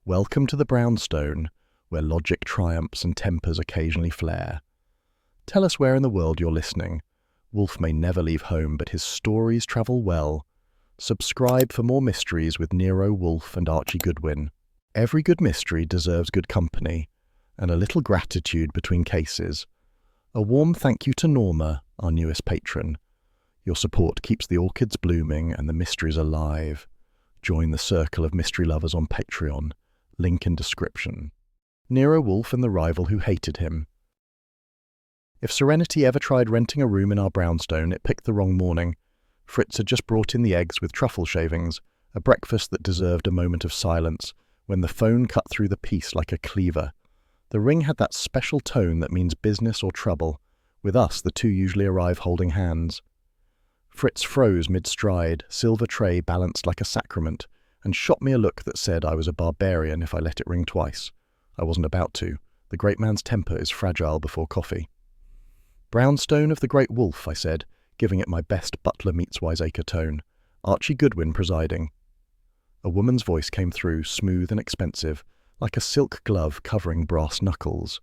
Welcome to the brownstone, where logic triumphs and tempers occasionally flare. Tell us where in the world you're listening. Wolfe may never leave home, but his stories travel well. Subscribe for more mysteries with Nero Wolfe and Archie Goodwin. Every good mystery deserves good company, and a little gratitude between cases. A warm thank you to Norma, our newest patron. Your support keeps the orchids blooming and the mysteries alive. Join the circle of mystery lovers on Patreon. Link in description. Nero Wolfe and the rival who hated him. If Serenity ever tried renting a room in our brownstone, it picked the wrong morning. Fritz had just brought in the eggs with truffle shavings, a breakfast that deserved a moment of silence, when the phone cut through the peace like a cleaver. The ring had that special tone that means business or trouble. With us, the two usually arrive holding hands. Fritz froze mid-stride, silver tray balanced like a sacrament, and shot me a look that said I was a barbarian if I let it ring twice. I wasn't about to. The great man's temper is fragile before coffee. Brownstone of the Great Wolfe, I said, giving it my best Butler meets Wiseacre tone. Archie Goodwin presiding. A woman's voice came through, smooth and expensive, like a silk glove covering brass knuckles.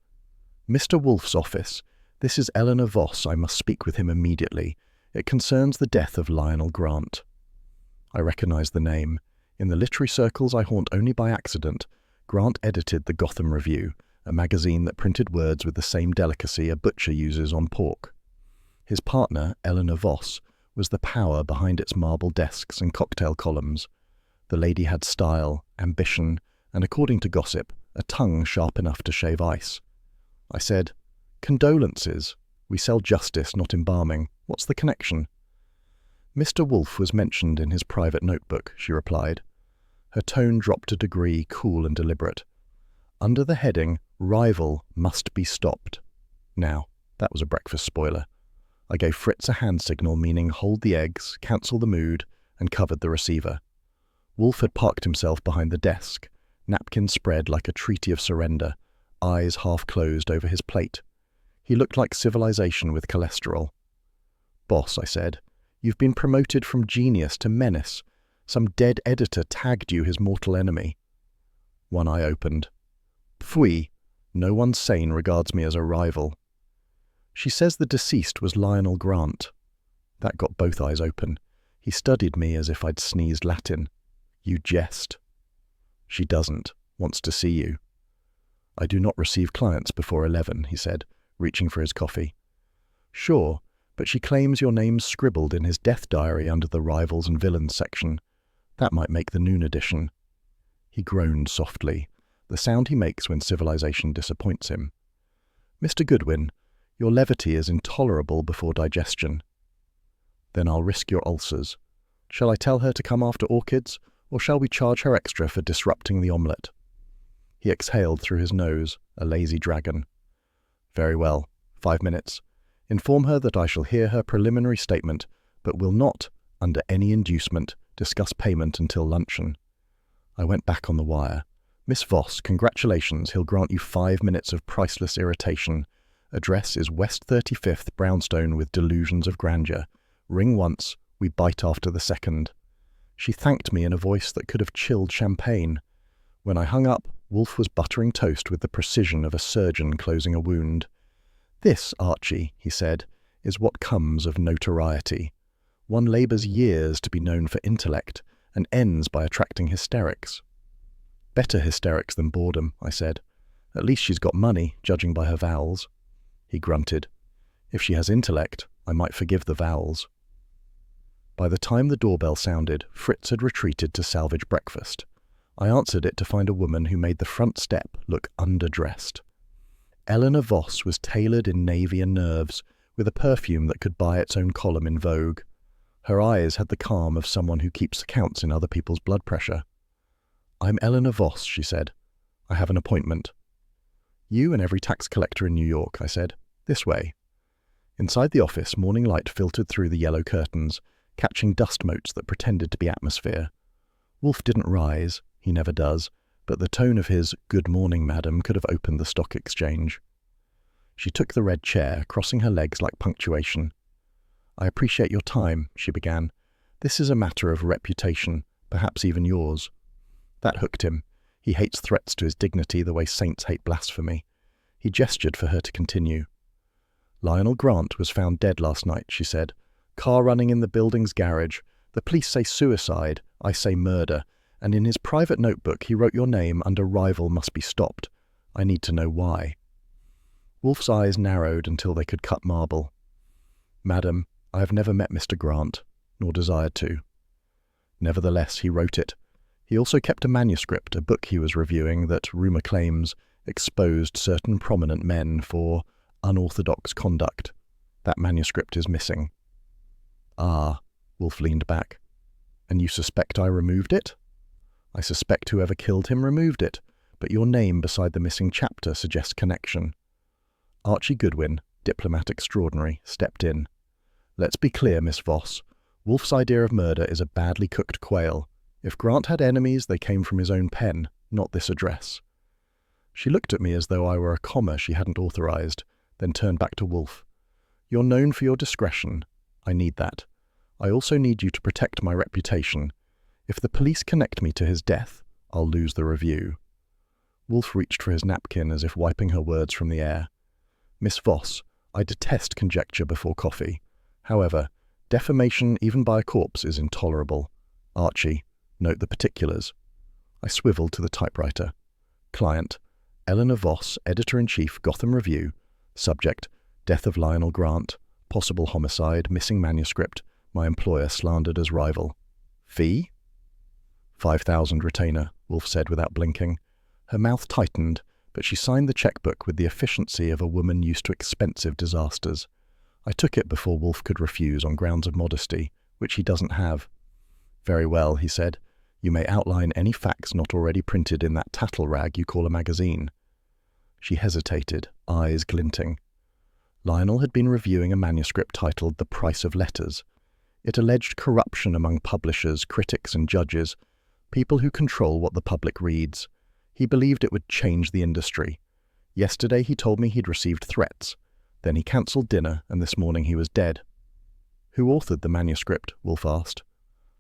Mr. Wolfe's office. This is Eleanor Voss. I must speak with him immediately. It concerns the death of Lionel Grant. I recognized the name. In the literary circles I haunt only by accident, Grant edited the Gotham Review, a magazine that printed words with the same delicacy a butcher uses on pork. His partner, Eleanor Voss, was the power behind its marble desks and cocktail columns. The lady had style, ambition, and according to gossip, a tongue sharp enough to shave ice. I said, "Condolences. We sell justice, not embalming. What's the connection?" "Mr. Wolfe was mentioned in his private notebook," she replied. Her tone dropped a degree, cool and deliberate. Under the heading, "Rival must be stopped." Now, that was a breakfast spoiler. I gave Fritz a hand signal meaning hold the eggs, cancel the mood, and covered the receiver. Wolfe had parked himself behind the desk, napkin spread like a treaty of surrender, eyes half closed over his plate. He looked like civilization with cholesterol. "Boss," I said, "you've been promoted from genius to menace. Some dead editor tagged you his mortal enemy." One eye opened. "Pfui, no one sane regards me as a rival." "She says the deceased was Lionel Grant." That got both eyes open. He studied me as if I'd sneezed Latin. "You jest." "She doesn't. Wants to see you." "I do not receive clients before 11, he said, reaching for his coffee. "Sure, but she claims your name's scribbled in his death diary under the rivals and villains section. That might make the noon edition." He groaned softly, the sound he makes when civilization disappoints him. "Mr. Goodwin, your levity is intolerable before digestion." "Then I'll risk your ulcers. Shall I tell her to come after orchids, or shall we charge her extra for disrupting the omelette?" He exhaled through his nose, a lazy dragon. "Very well. 5 minutes. Inform her that I shall hear her preliminary statement, but will not, under any inducement, discuss payment until luncheon." I went back on the wire. "Miss Voss, congratulations. He'll grant you 5 minutes of priceless irritation. Address is West 35th, Brownstone with delusions of grandeur. Ring once, we bite after the second." She thanked me in a voice that could have chilled champagne. When I hung up, Wolfe was buttering toast with the precision of a surgeon closing a wound. "This, Archie," he said, "is what comes of notoriety. One labours years to be known for intellect, and ends by attracting hysterics." "Better hysterics than boredom," I said. "At least she's got money, judging by her vowels." He grunted. "If she has intellect, I might forgive the vowels." By the time the doorbell sounded, Fritz had retreated to salvage breakfast. I answered it to find a woman who made the front step look underdressed. Eleanor Voss was tailored in navy and nerves, with a perfume that could buy its own column in Vogue. Her eyes had the calm of someone who keeps accounts in other people's blood pressure. "I'm Eleanor Voss," she said. "I have an appointment." "You and every tax collector in New York," I said. "This way." Inside the office, morning light filtered through the yellow curtains, catching dust motes that pretended to be atmosphere. Wolfe didn't rise, he never does, but the tone of his "Good morning, madam" could have opened the stock exchange. She took the red chair, crossing her legs like punctuation. "I appreciate your time," she began. "This is a matter of reputation, perhaps even yours." That hooked him. He hates threats to his dignity the way saints hate blasphemy. He gestured for her to continue. Lionel Grant was found dead last night, she said. Car running in the building's garage. The police say suicide, I say murder, and in his private notebook he wrote your name under rival must be stopped. I need to know why. Wolfe's eyes narrowed until they could cut marble. Madam, I have never met Mr. Grant, nor desired to. Nevertheless, he wrote it. He also kept a manuscript, a book he was reviewing that, rumour claims, exposed certain prominent men for unorthodox conduct. That manuscript is missing. Ah, Wolfe leaned back. And you suspect I removed it? I suspect whoever killed him removed it, but your name beside the missing chapter suggests connection. Archie Goodwin, diplomat extraordinary, stepped in. Let's be clear, Miss Voss. Wolfe's idea of murder is a badly cooked quail. If Grant had enemies, they came from his own pen, not this address. She looked at me as though I were a comma she hadn't authorized, then turned back to Wolfe. You're known for your discretion. I need that. I also need you to protect my reputation. If the police connect me to his death, I'll lose the review. Wolfe reached for his napkin as if wiping her words from the air. Miss Voss, I detest conjecture before coffee. However, defamation even by a corpse is intolerable. Archie, note the particulars. I swiveled to the typewriter. Client, Eleanor Voss, Editor-in-Chief, Gotham Review. Subject, death of Lionel Grant. Possible homicide, missing manuscript. My employer slandered as rival. Fee? 5,000 retainer, Wolfe said without blinking. Her mouth tightened, but she signed the checkbook with the efficiency of a woman used to expensive disasters. I took it before Wolfe could refuse on grounds of modesty, which he doesn't have. Very well, he said. You may outline any facts not already printed in that tattle rag you call a magazine. She hesitated, eyes glinting. Lionel had been reviewing a manuscript titled The Price of Letters. It alleged corruption among publishers, critics and judges, people who control what the public reads. He believed it would change the industry. Yesterday he told me he'd received threats. Then he cancelled dinner, and this morning he was dead. Who authored the manuscript? Wolfe asked.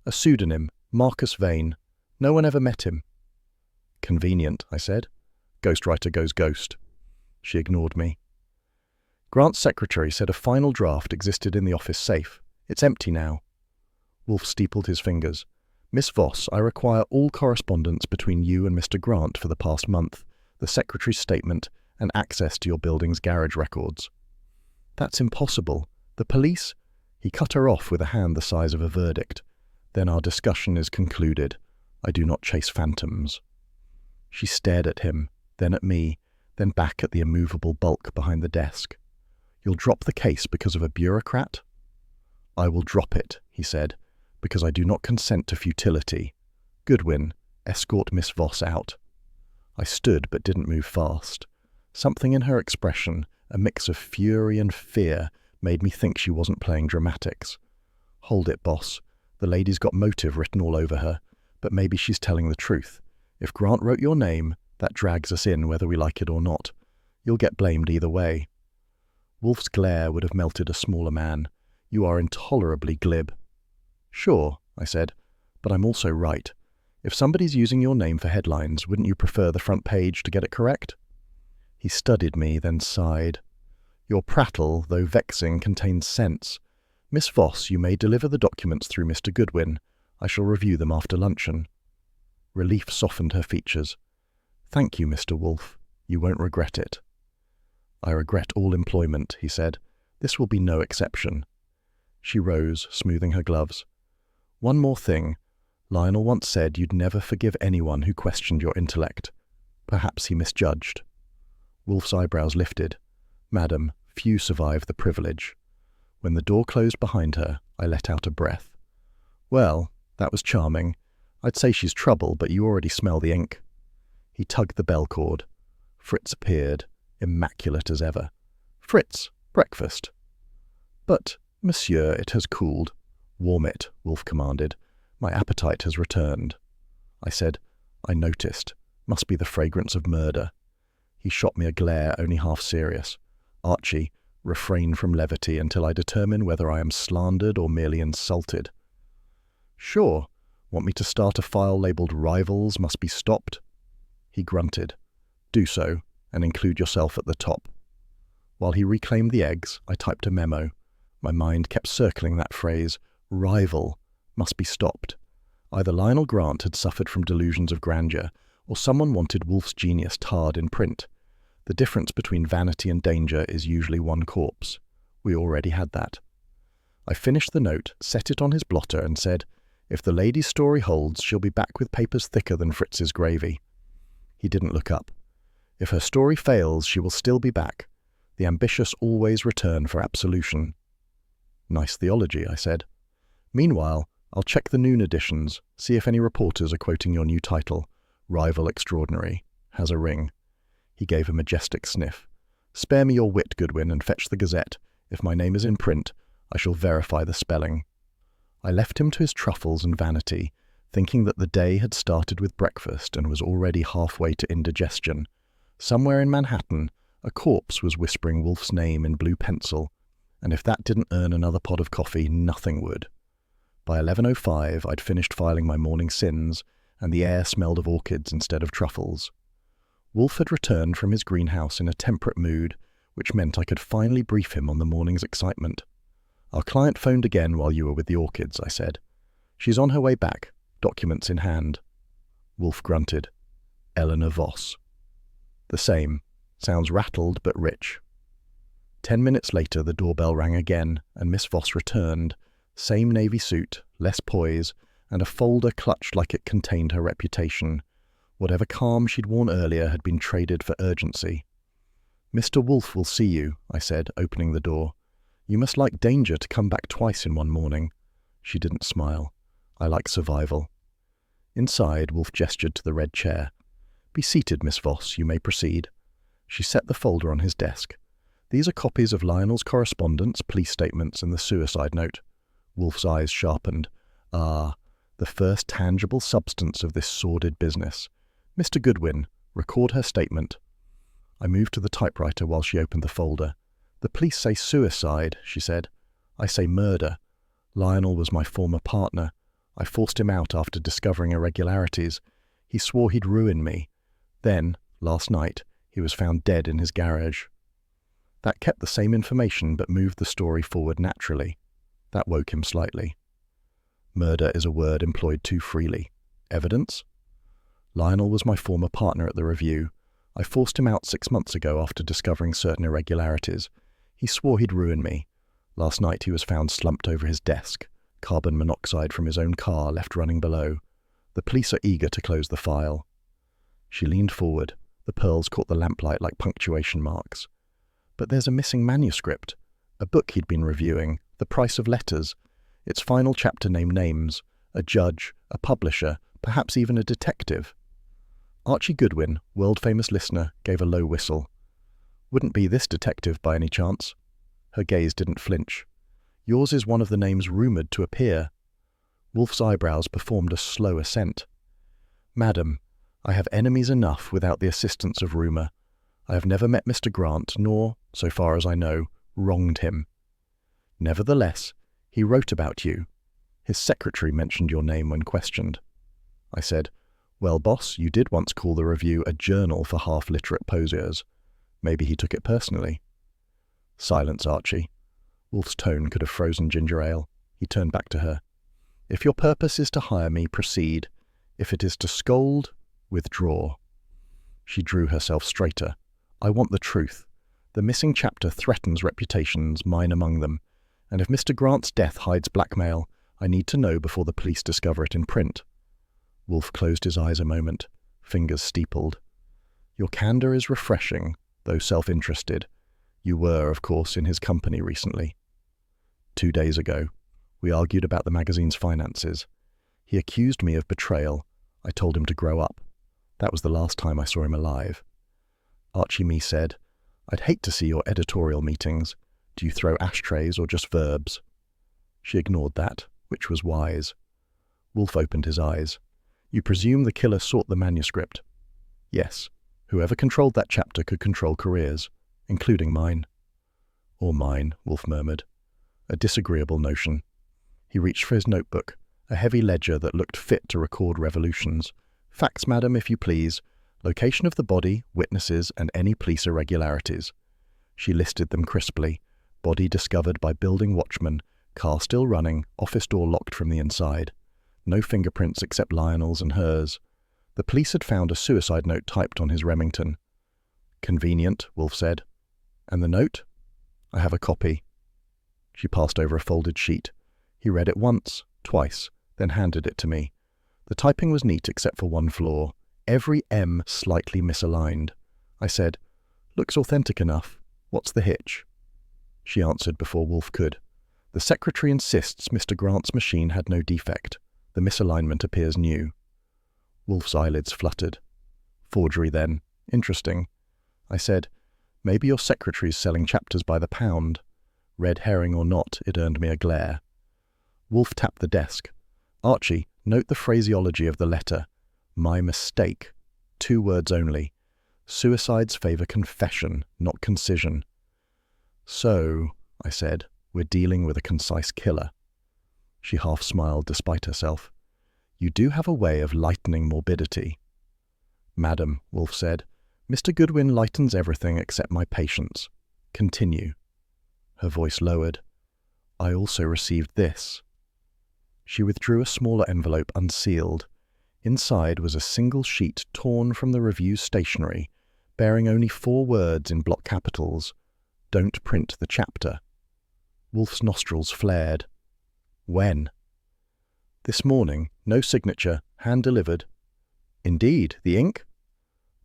A pseudonym, Marcus Vane. No one ever met him. Convenient, I said. Ghostwriter goes ghost. She ignored me. Grant's secretary said a final draft existed in the office safe. It's empty now. Wolfe steepled his fingers. Miss Voss, I require all correspondence between you and Mr. Grant for the past month, the secretary's statement, and access to your building's garage records. That's impossible. The police? He cut her off with a hand the size of a verdict. Then our discussion is concluded. I do not chase phantoms. She stared at him, then at me, then back at the immovable bulk behind the desk. You'll drop the case because of a bureaucrat? I will drop it, he said, because I do not consent to futility. Goodwin, escort Miss Voss out. I stood but didn't move fast. Something in her expression, a mix of fury and fear, made me think she wasn't playing dramatics. Hold it, boss. The lady's got motive written all over her, but maybe she's telling the truth. If Grant wrote your name, that drags us in whether we like it or not. You'll get blamed either way. Wolfe's glare would have melted a smaller man. You are intolerably glib. Sure, I said, but I'm also right. If somebody's using your name for headlines, wouldn't you prefer the front page to get it correct? He studied me, then sighed. Your prattle, though vexing, contains sense. Miss Voss, you may deliver the documents through Mr. Goodwin. I shall review them after luncheon. Relief softened her features. Thank you, Mr. Wolfe. You won't regret it. I regret all employment, he said. This will be no exception. She rose, smoothing her gloves. One more thing. Lionel once said you'd never forgive anyone who questioned your intellect. Perhaps he misjudged. Wolfe's eyebrows lifted. Madam, few survive the privilege. When the door closed behind her, I let out a breath. Well, that was charming. I'd say she's trouble, but you already smell the ink. He tugged the bell cord. Fritz appeared, immaculate as ever. Fritz, breakfast. But, monsieur, it has cooled. Warm it, Wolfe commanded. My appetite has returned. I said, I noticed. Must be the fragrance of murder. He shot me a glare only half serious. Archie, refrain from levity until I determine whether I am slandered or merely insulted. Sure. Want me to start a file labelled Rivals Must Be Stopped? He grunted. Do so, and include yourself at the top. While he reclaimed the eggs, I typed a memo. My mind kept circling that phrase, rival, must be stopped. Either Lionel Grant had suffered from delusions of grandeur, or someone wanted Wolfe's genius tarred in print. The difference between vanity and danger is usually one corpse. We already had that. I finished the note, set it on his blotter, and said, if the lady's story holds, she'll be back with papers thicker than Fritz's gravy. He didn't look up. If her story fails, she will still be back. The ambitious always return for absolution. Nice theology, I said. Meanwhile, I'll check the noon editions, see if any reporters are quoting your new title, Rival Extraordinary, has a ring. He gave a majestic sniff. Spare me your wit, Goodwin, and fetch the Gazette. If my name is in print, I shall verify the spelling. I left him to his truffles and vanity, thinking that the day had started with breakfast and was already halfway to indigestion. Somewhere in Manhattan, a corpse was whispering Wolfe's name in blue pencil, and if that didn't earn another pot of coffee, nothing would. By 11:05, I'd finished filing my morning sins, and the air smelled of orchids instead of truffles. Wolfe had returned from his greenhouse in a temperate mood, which meant I could finally brief him on the morning's excitement. Our client phoned again while you were with the orchids, I said. She's on her way back, documents in hand. Wolfe grunted. Eleanor Voss. The same. Sounds rattled but rich. 10 minutes later, the doorbell rang again, and Miss Voss returned. Same navy suit, less poise, and a folder clutched like it contained her reputation. Whatever calm she'd worn earlier had been traded for urgency. Mr. Wolfe will see you, I said, opening the door. You must like danger to come back twice in one morning. She didn't smile. I like survival. Inside, Wolfe gestured to the red chair. Be seated, Miss Voss, you may proceed. She set the folder on his desk. These are copies of Lionel's correspondence, police statements, and the suicide note. Wolfe's eyes sharpened. Ah, the first tangible substance of this sordid business. Mr. Goodwin, record her statement. I moved to the typewriter while she opened the folder. The police say suicide, she said. I say murder. Lionel was my former partner. I forced him out after discovering irregularities. He swore he'd ruin me. Then, last night, he was found dead in his garage. That kept the same information but moved the story forward naturally. That woke him slightly. Murder is a word employed too freely. Evidence? Lionel was my former partner at the review. I forced him out 6 months ago after discovering certain irregularities. He swore he'd ruin me. Last night he was found slumped over his desk, carbon monoxide from his own car left running below. The police are eager to close the file. She leaned forward. The pearls caught the lamplight like punctuation marks. But there's a missing manuscript. A book he'd been reviewing, The Price of Letters. Its final chapter named names. A judge, a publisher, perhaps even a detective. Archie Goodwin, world-famous listener, gave a low whistle. Wouldn't be this detective by any chance? Her gaze didn't flinch. Yours is one of the names rumoured to appear. Wolfe's eyebrows performed a slow ascent. Madam, I have enemies enough without the assistance of rumour. I have never met Mr. Grant, nor, so far as I know, wronged him. Nevertheless, he wrote about you. His secretary mentioned your name when questioned. I said, Well, boss, you did once call the review a journal for half-literate poseurs. Maybe he took it personally. Silence, Archie. Wolfe's tone could have frozen ginger ale. He turned back to her. If your purpose is to hire me, proceed. If it is to scold, withdraw. She drew herself straighter. I want the truth. The missing chapter threatens reputations, mine among them. And if Mr. Grant's death hides blackmail, I need to know before the police discover it in print. Wolfe closed his eyes a moment, fingers steepled. Your candour is refreshing, though self-interested. You were, of course, in his company recently. 2 days ago. We argued about the magazine's finances. He accused me of betrayal. I told him to grow up. That was the last time I saw him alive. Archie Me said, I'd hate to see your editorial meetings. Do you throw ashtrays or just verbs? She ignored that, which was wise. Wolfe opened his eyes. You presume the killer sought the manuscript? Yes. Whoever controlled that chapter could control careers, including mine. Or mine, Wolfe murmured. A disagreeable notion. He reached for his notebook, a heavy ledger that looked fit to record revolutions. Facts, madam, if you please. Location of the body, witnesses, and any police irregularities. She listed them crisply. Body discovered by building watchman, car still running, office door locked from the inside. No fingerprints except Lionel's and hers. The police had found a suicide note typed on his Remington. Convenient, Wolfe said. And the note? I have a copy. She passed over a folded sheet. He read it once, twice, then handed it to me. The typing was neat except for one flaw. Every M slightly misaligned. I said, "Looks authentic enough. What's the hitch?" She answered before Wolfe could. "The secretary insists Mr. Grant's machine had no defect. The misalignment appears new." Wolfe's eyelids fluttered. "Forgery, then. Interesting." I said, "Maybe your secretary's selling chapters by the pound." Red herring or not, it earned me a glare. Wolfe tapped the desk. "Archie, note the phraseology of the letter. My mistake. 2 words only. Suicides favor confession, not concision." "So," I said, "we're dealing with a concise killer." She half smiled despite herself. "You do have a way of lightening morbidity." "Madam," Wolfe said, "Mr. Goodwin lightens everything except my patience. Continue." Her voice lowered. "I also received this." She withdrew a smaller envelope unsealed. Inside was a single sheet torn from the review's stationery, bearing only 4 words in block capitals. "Don't print the chapter." Wolfe's nostrils flared. "When?" "This morning. No signature. Hand-delivered." "Indeed. The ink?"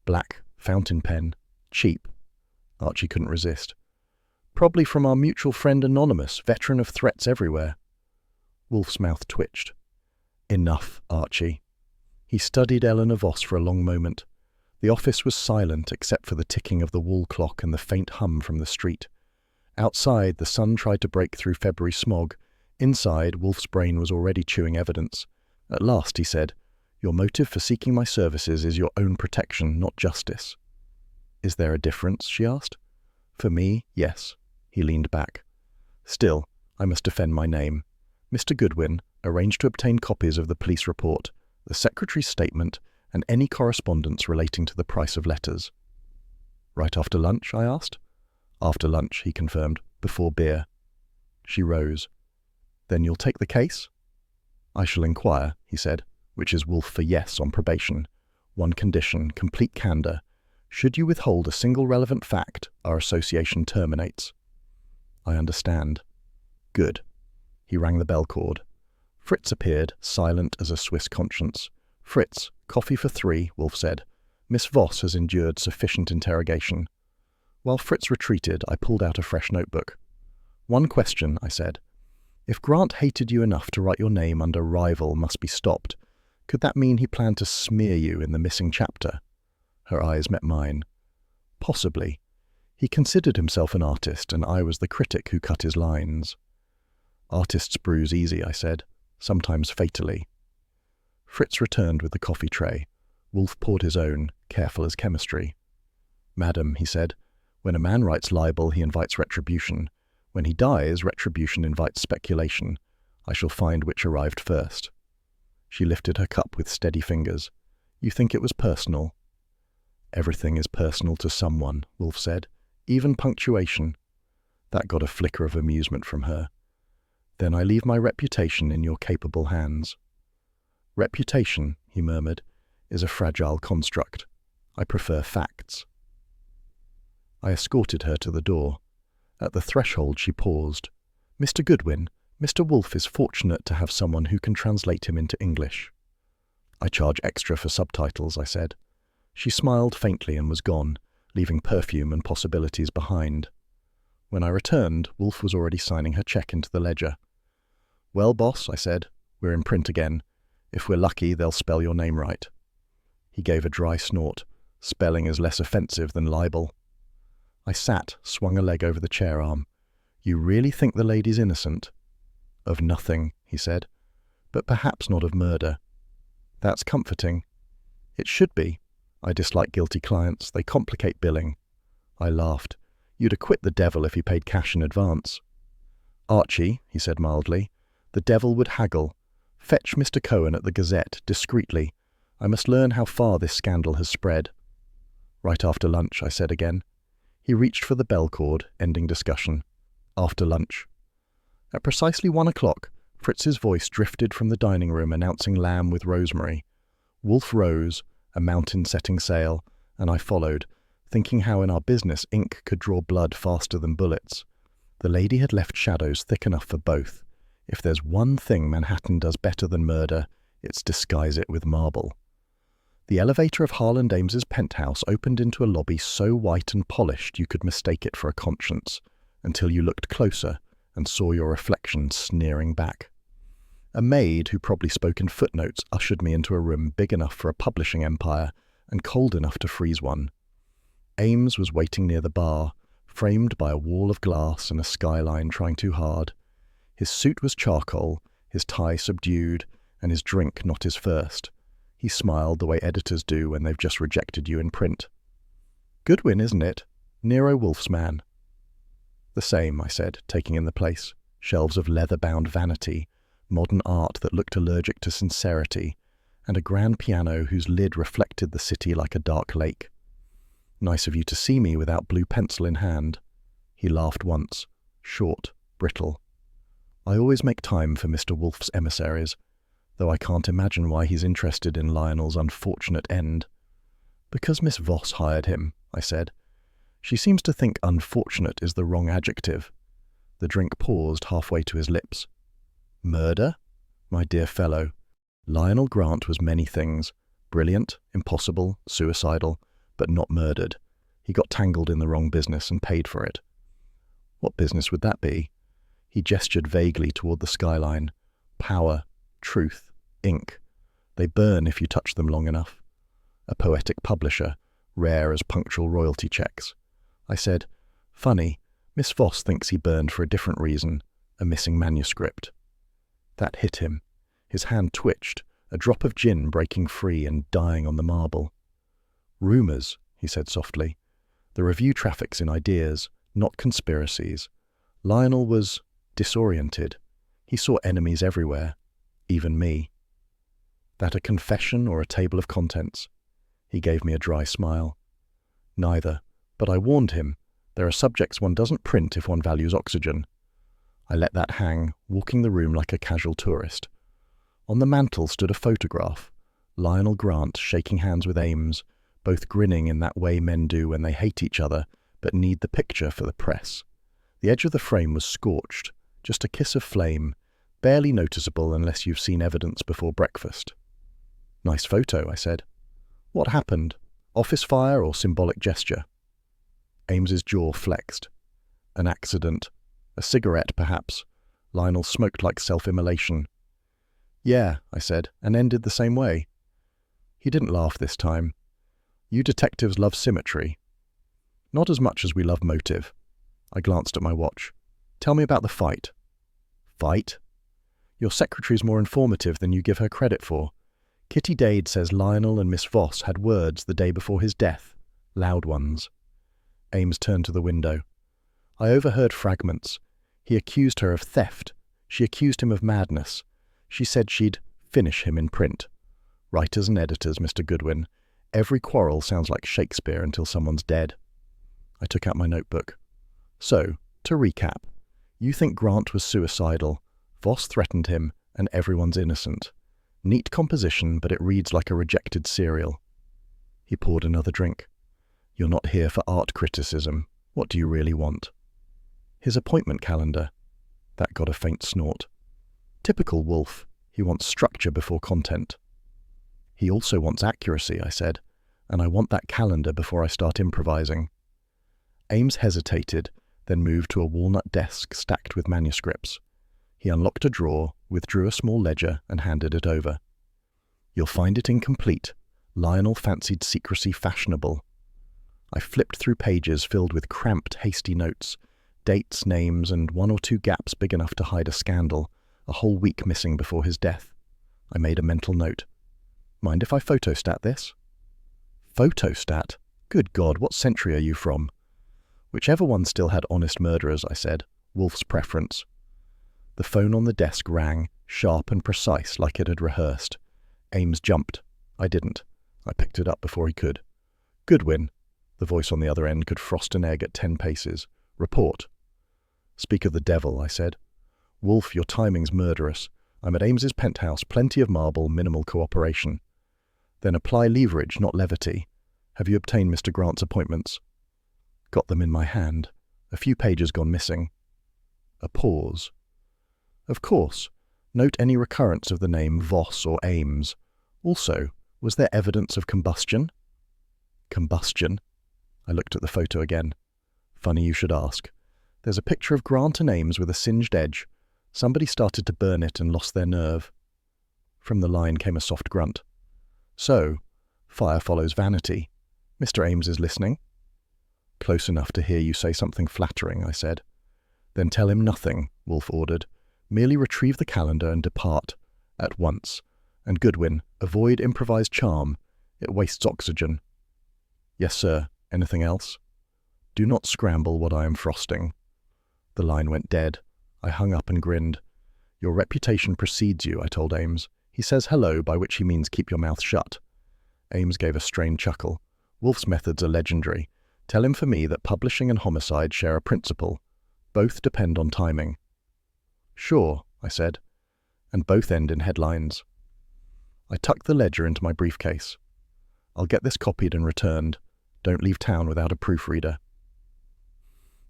"Black. Fountain pen. Cheap." Archie couldn't resist. "Probably from our mutual friend Anonymous, veteran of threats everywhere." Wolfe's mouth twitched. "Enough, Archie." He studied Eleanor Voss for a long moment. The office was silent except for the ticking of the wall clock and the faint hum from the street. Outside, the sun tried to break through February smog. Inside, Wolfe's brain was already chewing evidence. At last, he said, "Your motive for seeking my services is your own protection, not justice." "Is there a difference?" she asked. "For me, yes." He leaned back. "Still, I must defend my name. Mr. Goodwin, arrange to obtain copies of the police report, the secretary's statement, and any correspondence relating to the price of letters." "Right after lunch?" I asked. "After lunch," he confirmed, "before beer." She rose. "Then you'll take the case?" "I shall inquire," he said, which is Wolfe for yes on probation. "One condition, complete candor. Should you withhold a single relevant fact, our association terminates." "I understand." "Good." He rang the bell cord. Fritz appeared, silent as a Swiss conscience. "Fritz, coffee for 3, Wolfe said. Miss Voss has endured sufficient interrogation." While Fritz retreated, I pulled out a fresh notebook. "One question," I said. "If Grant hated you enough to write your name under rival must be stopped, could that mean he planned to smear you in the missing chapter?" Her eyes met mine. "Possibly. He considered himself an artist, and I was the critic who cut his lines." "Artists bruise easy," I said, "sometimes fatally." Fritz returned with the coffee tray. Wolfe poured his own, careful as chemistry. "Madam," he said, "when a man writes libel, he invites retribution. When he dies, retribution invites speculation. I shall find which arrived first." She lifted her cup with steady fingers. "You think it was personal?" "Everything is personal to someone," Wolfe said, "even punctuation." That got a flicker of amusement from her. "Then I leave my reputation in your capable hands." "Reputation," he murmured, "is a fragile construct. I prefer facts." I escorted her to the door. At the threshold she paused. "Mr. Goodwin, Mr. Wolfe is fortunate to have someone who can translate him into English." "I charge extra for subtitles," I said. She smiled faintly and was gone, leaving perfume and possibilities behind. When I returned, Wolfe was already signing her check into the ledger. "Well, boss," I said, "we're in print again. If we're lucky, they'll spell your name right." He gave a dry snort. "Spelling is less offensive than libel." I sat, swung a leg over the chair arm. "You really think the lady's innocent?" "Of nothing," he said, "but perhaps not of murder." "That's comforting." "It should be. I dislike guilty clients. They complicate billing." I laughed. "You'd acquit the devil if he paid cash in advance." "Archie," he said mildly, "the devil would haggle. Fetch Mr. Cohen at the Gazette, discreetly. I must learn how far this scandal has spread." Right after lunch, I said again. He reached for the bell cord, ending discussion. After lunch. At precisely 1 o'clock, Fritz's voice drifted from the dining room announcing lamb with rosemary. Wolfe rose, a mountain setting sail, and I followed, thinking how in our business ink could draw blood faster than bullets. The lady had left shadows thick enough for both. If there's one thing Manhattan does better than murder, it's disguise it with marble. The elevator of Harland Ames's penthouse opened into a lobby so white and polished you could mistake it for a conscience, until you looked closer and saw your reflection sneering back. A maid, who probably spoke in footnotes, ushered me into a room big enough for a publishing empire and cold enough to freeze one. Ames was waiting near the bar, framed by a wall of glass and a skyline trying too hard. His suit was charcoal, his tie subdued, and his drink not his first. He smiled the way editors do when they've just rejected you in print. "Goodwin, isn't it? Nero Wolfe's man." "The same," I said, taking in the place. Shelves of leather-bound vanity, modern art that looked allergic to sincerity, and a grand piano whose lid reflected the city like a dark lake. "Nice of you to see me without blue pencil in hand." He laughed once, short, brittle. "I always make time for Mr. Wolfe's emissaries, though I can't imagine why he's interested in Lionel's unfortunate end." "Because Miss Voss hired him," I said. "She seems to think unfortunate is the wrong adjective." The drink paused halfway to his lips. "Murder? My dear fellow, Lionel Grant was many things. Brilliant, impossible, suicidal, but not murdered. He got tangled in the wrong business and paid for it." "What business would that be?" He gestured vaguely toward the skyline. "Power, truth, ink. They burn if you touch them long enough. A poetic publisher, rare as punctual royalty checks." I said, "Funny, Miss Voss thinks he burned for a different reason, a missing manuscript." That hit him. His hand twitched, a drop of gin breaking free and dying on the marble. "Rumours," he said softly. "The review traffics in ideas, not conspiracies. Lionel was disoriented. He saw enemies everywhere, even me." "That a confession or a table of contents?" He gave me a dry smile. "Neither, but I warned him. There are subjects one doesn't print if one values oxygen." I let that hang, walking the room like a casual tourist. On the mantel stood a photograph, Lionel Grant shaking hands with Ames, both grinning in that way men do when they hate each other but need the picture for the press. The edge of the frame was scorched, just a kiss of flame, barely noticeable unless you've seen evidence before breakfast. "Nice photo," I said. "What happened? Office fire or symbolic gesture?" Ames's jaw flexed. "An accident. A cigarette, perhaps." Lionel smoked like self-immolation. "Yeah," I said, and ended the same way. He didn't laugh this time. "You detectives love symmetry." "Not as much as we love motive." I glanced at my watch. "Tell me about the fight." "Fight?" "Your secretary's more informative than you give her credit for. Kitty Dade says Lionel and Miss Voss had words the day before his death. Loud ones." Ames turned to the window. "I overheard fragments. He accused her of theft. She accused him of madness. She said she'd finish him in print. Writers and editors, Mr. Goodwin. Every quarrel sounds like Shakespeare until someone's dead." I took out my notebook. "So, to recap, you think Grant was suicidal, Voss threatened him, and everyone's innocent. Neat composition, but it reads like a rejected serial." He poured another drink. "You're not here for art criticism. What do you really want?" "His appointment calendar." That got a faint snort. "Typical Wolfe. He wants structure before content." "He also wants accuracy," I said, "and I want that calendar before I start improvising." Ames hesitated, then moved to a walnut desk stacked with manuscripts. He unlocked a drawer, withdrew a small ledger, and handed it over. "You'll find it incomplete. Lionel fancied secrecy fashionable." I flipped through pages filled with cramped, hasty notes, dates, names, and one or two gaps big enough to hide a scandal, a whole week missing before his death. I made a mental note. "Mind if I photostat this?" "Photostat? Good God, what century are you from?" "Whichever one still had honest murderers," I said. "Wolfe's preference." The phone on the desk rang, sharp and precise like it had rehearsed. Ames jumped. I didn't. I picked it up before he could. "Goodwin, The voice on the other end could frost an egg at 10 paces. "Report." "Speak of the devil," I said. "Wolfe, your timing's murderous. I'm at Ames's penthouse, plenty of marble, minimal cooperation." "Then apply leverage, not levity. Have you obtained Mr. Grant's appointments?" "Got them in my hand. A few pages gone missing." A pause. "Of course. Note any recurrence of the name Voss or Ames. Also, was there evidence of combustion?" "Combustion?" I looked at the photo again. "Funny you should ask. There's a picture of Grant and Ames with a singed edge. Somebody started to burn it and lost their nerve." From the line came a soft grunt. "So, fire follows vanity. Mr. Ames is listening?" "Close enough to hear you say something flattering," I said. "Then tell him nothing," Wolfe ordered. "Merely retrieve the calendar and depart. At once. And Goodwin, avoid improvised charm. It wastes oxygen." "Yes, sir. Anything else?" "Do not scramble what I am frosting." The line went dead. I hung up and grinned. "Your reputation precedes you," I told Ames. "He says hello, by which he means keep your mouth shut." Ames gave a strained chuckle. "Wolfe's methods are legendary. Tell him for me that publishing and homicide share a principle. Both depend on timing." "Sure," I said. "And both end in headlines." I tucked the ledger into my briefcase. "I'll get this copied and returned. Don't leave town without a proofreader."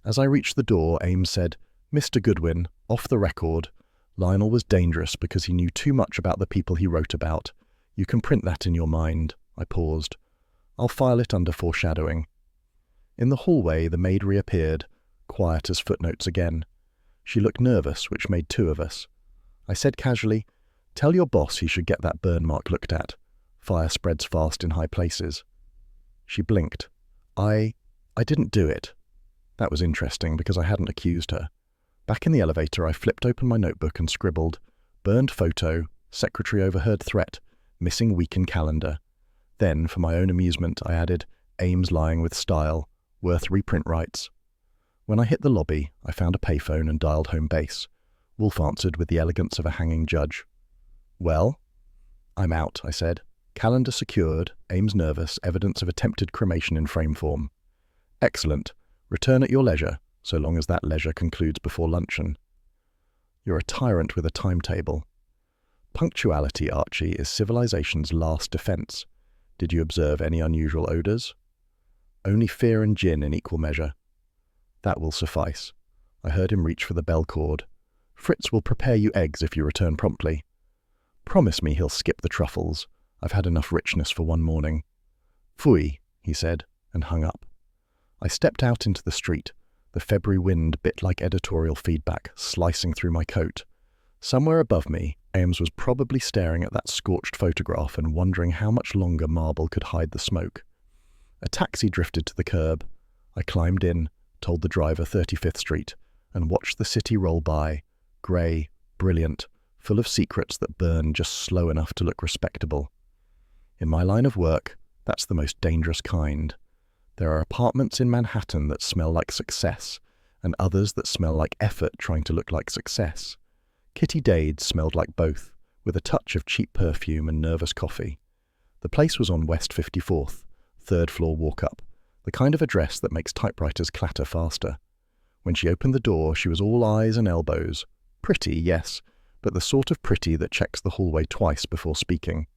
As I reached the door, Ames said, "Mr. Goodwin, off the record. Lionel was dangerous because he knew too much about the people he wrote about. You can print that in your mind." I paused. "I'll file it under foreshadowing." In the hallway, the maid reappeared, quiet as footnotes again. She looked nervous, which made two of us. I said casually, "Tell your boss he should get that burn mark looked at. Fire spreads fast in high places." She blinked. I didn't do it." That was interesting because I hadn't accused her. Back in the elevator, I flipped open my notebook and scribbled, "Burned photo, secretary overheard threat, missing week in calendar." Then, for my own amusement, I added, "Ames lying with style, worth reprint rights." When I hit the lobby, I found a payphone and dialed home base. Wolfe answered with the elegance of a hanging judge. "Well?" "I'm out," I said. "Calendar secured, Ames nervous, evidence of attempted cremation in frame form." "Excellent. Return at your leisure, so long as that leisure concludes before luncheon." "You're a tyrant with a timetable." "Punctuality, Archie, is civilization's last defense. Did you observe any unusual odors?" "Only fear and gin in equal measure." "That will suffice." I heard him reach for the bell cord. "Fritz will prepare you eggs if you return promptly." "Promise me he'll skip the truffles. I've had enough richness for one morning." "Phooey," he said, and hung up. I stepped out into the street. The February wind bit like editorial feedback, slicing through my coat. Somewhere above me, Ames was probably staring at that scorched photograph and wondering how much longer marble could hide the smoke. A taxi drifted to the curb. I climbed in, told the driver 35th Street, and watched the city roll by, grey, brilliant, full of secrets that burn just slow enough to look respectable. In my line of work, that's the most dangerous kind. There are apartments in Manhattan that smell like success, and others that smell like effort trying to look like success. Kitty Dade's smelled like both, with a touch of cheap perfume and nervous coffee. The place was on West 54th, third floor walk-up, the kind of address that makes typewriters clatter faster. When she opened the door, she was all eyes and elbows. Pretty, yes, but the sort of pretty that checks the hallway twice before speaking.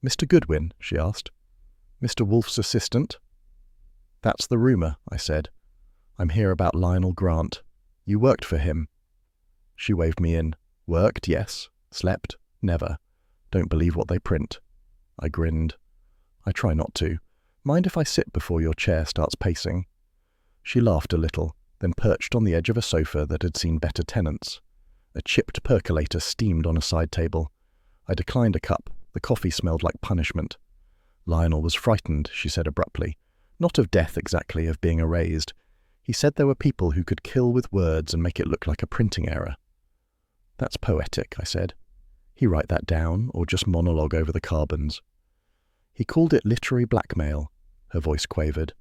"Mr. Goodwin?" she asked. "Mr. Wolfe's assistant?" "That's the rumor," I said. "I'm here about Lionel Grant. You worked for him." She waved me in. "Worked, yes. Slept, never. Don't believe what they print." I grinned. "I try not to. Mind if I sit before your chair starts pacing?" She laughed a little, then perched on the edge of a sofa that had seen better tenants. A chipped percolator steamed on a side table. I declined a cup. The coffee smelled like punishment. "Lionel was frightened," she said abruptly. "Not of death exactly, of being erased. He said there were people who could kill with words and make it look like a printing error." "That's poetic," I said. "He write that down, or just monologue over the carbons?" "He called it literary blackmail," her voice quavered.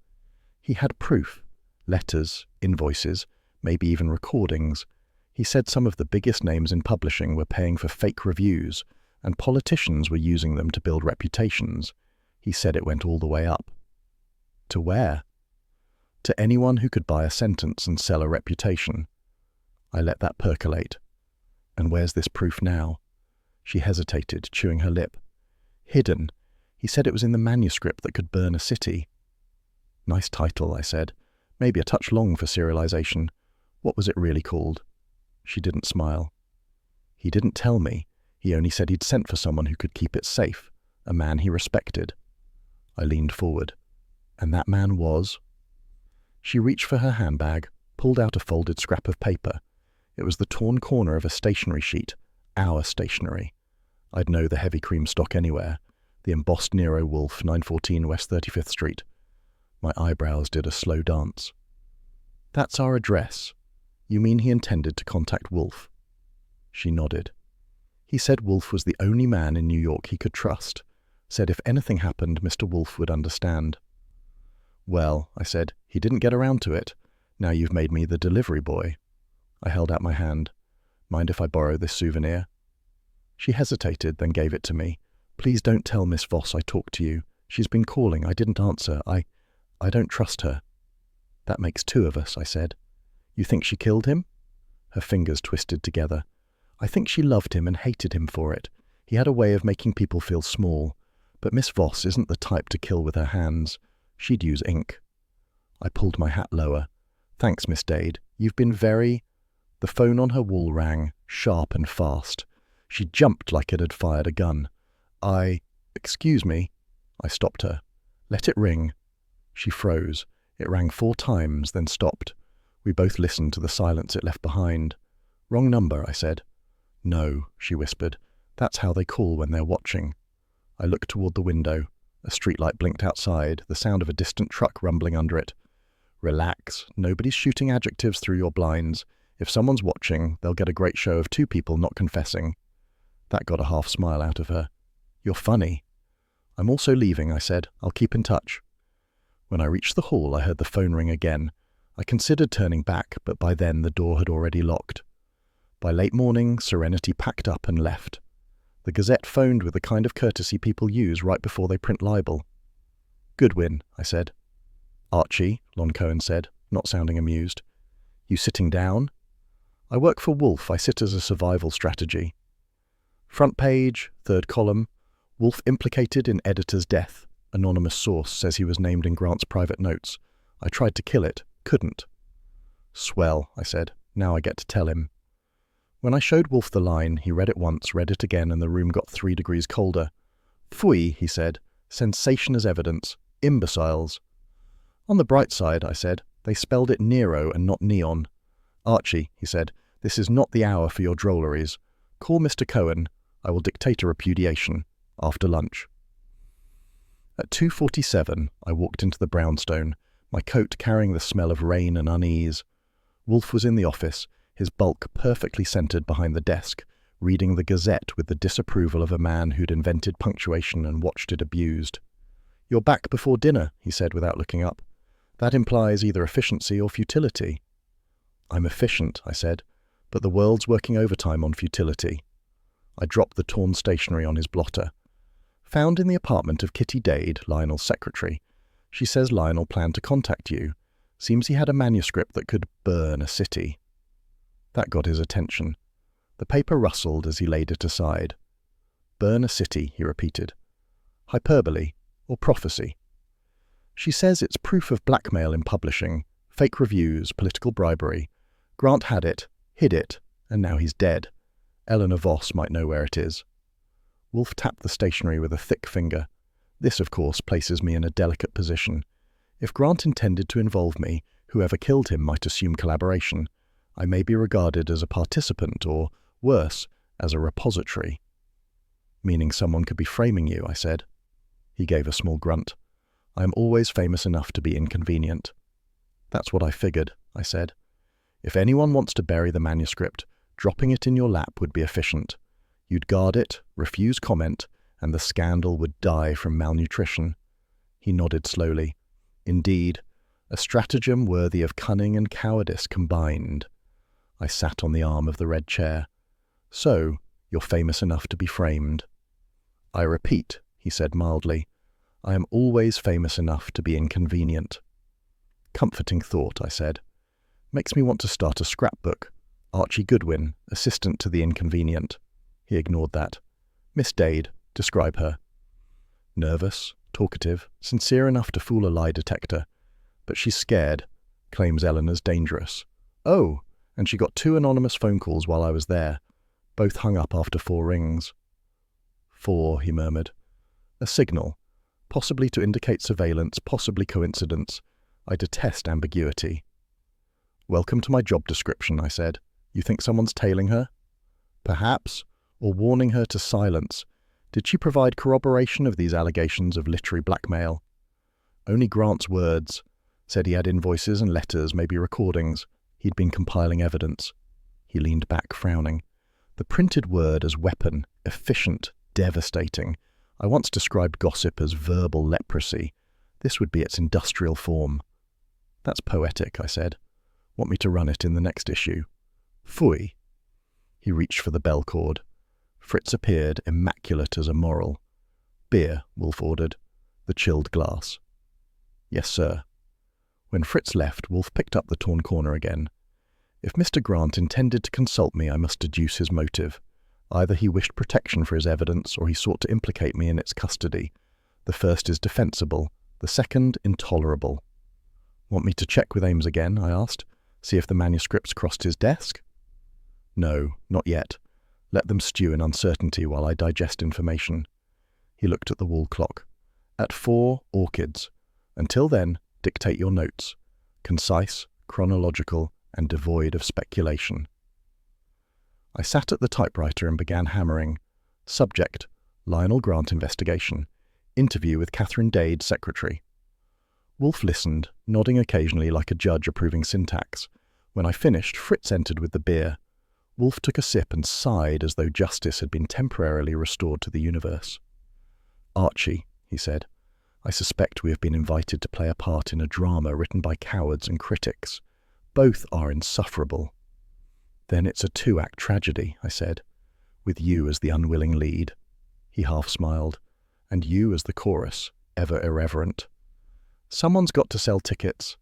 "He had proof. Letters, invoices, maybe even recordings. He said some of the biggest names in publishing were paying for fake reviews, and politicians were using them to build reputations. He said it went all the way up." To where? To anyone who could buy a sentence and sell a reputation. I let that percolate. And where's this proof now? She hesitated, chewing her lip. Hidden. He said it was in the manuscript that could burn a city. Nice title, I said. Maybe a touch long for serialization. What was it really called? She didn't smile. He didn't tell me. He only said he'd sent for someone who could keep it safe, a man he respected. I leaned forward. And that man was? She reached for her handbag, pulled out a folded scrap of paper. It was the torn corner of a stationery sheet, our stationery. I'd know the heavy cream stock anywhere, the embossed Nero Wolfe, 914 West 35th Street. My eyebrows did a slow dance. That's our address. You mean he intended to contact Wolfe? She nodded. He said Wolfe was the only man in New York he could trust. Said if anything happened, Mr. Wolfe would understand. Well, I said, he didn't get around to it. Now you've made me the delivery boy. I held out my hand. Mind if I borrow this souvenir? She hesitated, then gave it to me. Please don't tell Miss Voss I talked to you. She's been calling. I didn't answer. I don't trust her. That makes two of us, I said. You think she killed him? Her fingers twisted together. I think she loved him and hated him for it. He had a way of making people feel small. But Miss Voss isn't the type to kill with her hands. She'd use ink. I pulled my hat lower. Thanks, Miss Dade. You've been very... The phone on her wall rang, sharp and fast. She jumped like it had fired a gun. Excuse me. I stopped her. Let it ring. She froze. It rang 4 times, then stopped. We both listened to the silence it left behind. Wrong number, I said. No, she whispered. That's how they call when they're watching. I looked toward the window. A streetlight blinked outside, the sound of a distant truck rumbling under it. Relax. Nobody's shooting adjectives through your blinds. If someone's watching, they'll get a great show of 2 people not confessing. That got a half smile out of her. You're funny. I'm also leaving, I said. I'll keep in touch. When I reached the hall, I heard the phone ring again. I considered turning back, but by then the door had already locked. By late morning, Serenity packed up and left. The Gazette phoned with the kind of courtesy people use right before they print libel. Goodwin, I said. Archie, Lon Cohen said, not sounding amused. You sitting down? I work for Wolfe. I sit as a survival strategy. Front page, 3rd column. Wolfe implicated in editor's death. Anonymous source says he was named in Grant's private notes. I tried to kill it. Couldn't. Swell, I said. Now I get to tell him. When I showed Wolfe the line, he read it once, read it again, and the room got 3 degrees colder. Phooey, he said. Sensation as evidence. Imbeciles. On the bright side, I said, they spelled it Nero and not neon. Archie, he said, this is not the hour for your drolleries. Call Mr. Cohen. I will dictate a repudiation. After lunch. At 2:47, I walked into the brownstone, my coat carrying the smell of rain and unease. Wolfe was in the office, his bulk perfectly centered behind the desk, reading the Gazette with the disapproval of a man who'd invented punctuation and watched it abused. You're back before dinner, he said without looking up. That implies either efficiency or futility. I'm efficient, I said, but the world's working overtime on futility. I dropped the torn stationery on his blotter. Found in the apartment of Kitty Dade, Lionel's secretary. She says Lionel planned to contact you. Seems he had a manuscript that could burn a city. That got his attention. The paper rustled as he laid it aside. Burn a city, he repeated. Hyperbole, or prophecy. She says it's proof of blackmail in publishing, fake reviews, political bribery. Grant had it, hid it, and now he's dead. Eleanor Voss might know where it is. Wolfe tapped the stationery with a thick finger. This, of course, places me in a delicate position. If Grant intended to involve me, whoever killed him might assume collaboration. I may be regarded as a participant, or, worse, as a repository. Meaning someone could be framing you, I said. He gave a small grunt. I am always famous enough to be inconvenient. That's what I figured, I said. If anyone wants to bury the manuscript, dropping it in your lap would be efficient. You'd guard it, refuse comment, and the scandal would die from malnutrition. He nodded slowly. Indeed, a stratagem worthy of cunning and cowardice combined. I sat on the arm of the red chair. So, you're famous enough to be framed. I repeat, he said mildly, I am always famous enough to be inconvenient. Comforting thought, I said. Makes me want to start a scrapbook. Archie Goodwin, assistant to the inconvenient. He ignored that. Miss Dade, describe her. Nervous, talkative, sincere enough to fool a lie detector. But she's scared, claims Eleanor's dangerous. Oh, and she got 2 anonymous phone calls while I was there. Both hung up after 4 rings. 4, he murmured. A signal, possibly to indicate surveillance, possibly coincidence. I detest ambiguity. Welcome to my job description, I said. You think someone's tailing her? Perhaps, or warning her to silence. Did she provide corroboration of these allegations of literary blackmail? Only Grant's words. Said he had invoices and letters, maybe recordings. He'd been compiling evidence. He leaned back, frowning. The printed word as weapon, efficient, devastating. I once described gossip as verbal leprosy. This would be its industrial form. That's poetic, I said. Want me to run it in the next issue? Phooey. He reached for the bell cord. Fritz appeared, immaculate as a moral. Beer, Wolfe ordered. The chilled glass. Yes, sir. When Fritz left, Wolfe picked up the torn corner again. If Mr. Grant intended to consult me, I must deduce his motive. Either he wished protection for his evidence, or he sought to implicate me in its custody. The first is defensible, the second intolerable. Want me to check with Ames again, I asked. See if the manuscripts crossed his desk? No, not yet. Let them stew in uncertainty while I digest information. He looked at the wall clock. At 4, orchids. Until then, dictate your notes. Concise, chronological, and devoid of speculation. I sat at the typewriter and began hammering. Subject, Lionel Grant investigation. Interview with Catherine Dade, secretary. Wolfe listened, nodding occasionally like a judge approving syntax. When I finished, Fritz entered with the beer. Wolfe took a sip and sighed as though justice had been temporarily restored to the universe. Archie, he said, I suspect we have been invited to play a part in a drama written by cowards and critics. Both are insufferable. Then it's a 2-act tragedy, I said, with you as the unwilling lead. He half smiled. And you as the chorus, ever irreverent. Someone's got to sell tickets.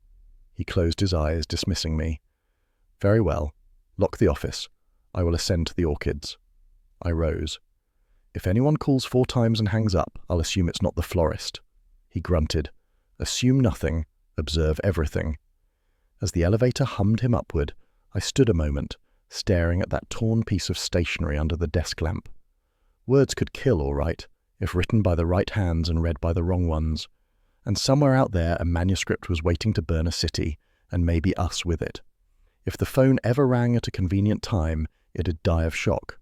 He closed his eyes, dismissing me. Very well. Lock the office. I will ascend to the orchids. I rose. If anyone calls 4 times and hangs up, I'll assume it's not the florist. He grunted. Assume nothing, observe everything. As the elevator hummed him upward, I stood a moment, staring at that torn piece of stationery under the desk lamp. Words could kill, all right, if written by the right hands and read by the wrong ones. And somewhere out there a manuscript was waiting to burn a city, and maybe us with it. If the phone ever rang at a convenient time, it'd die of shock.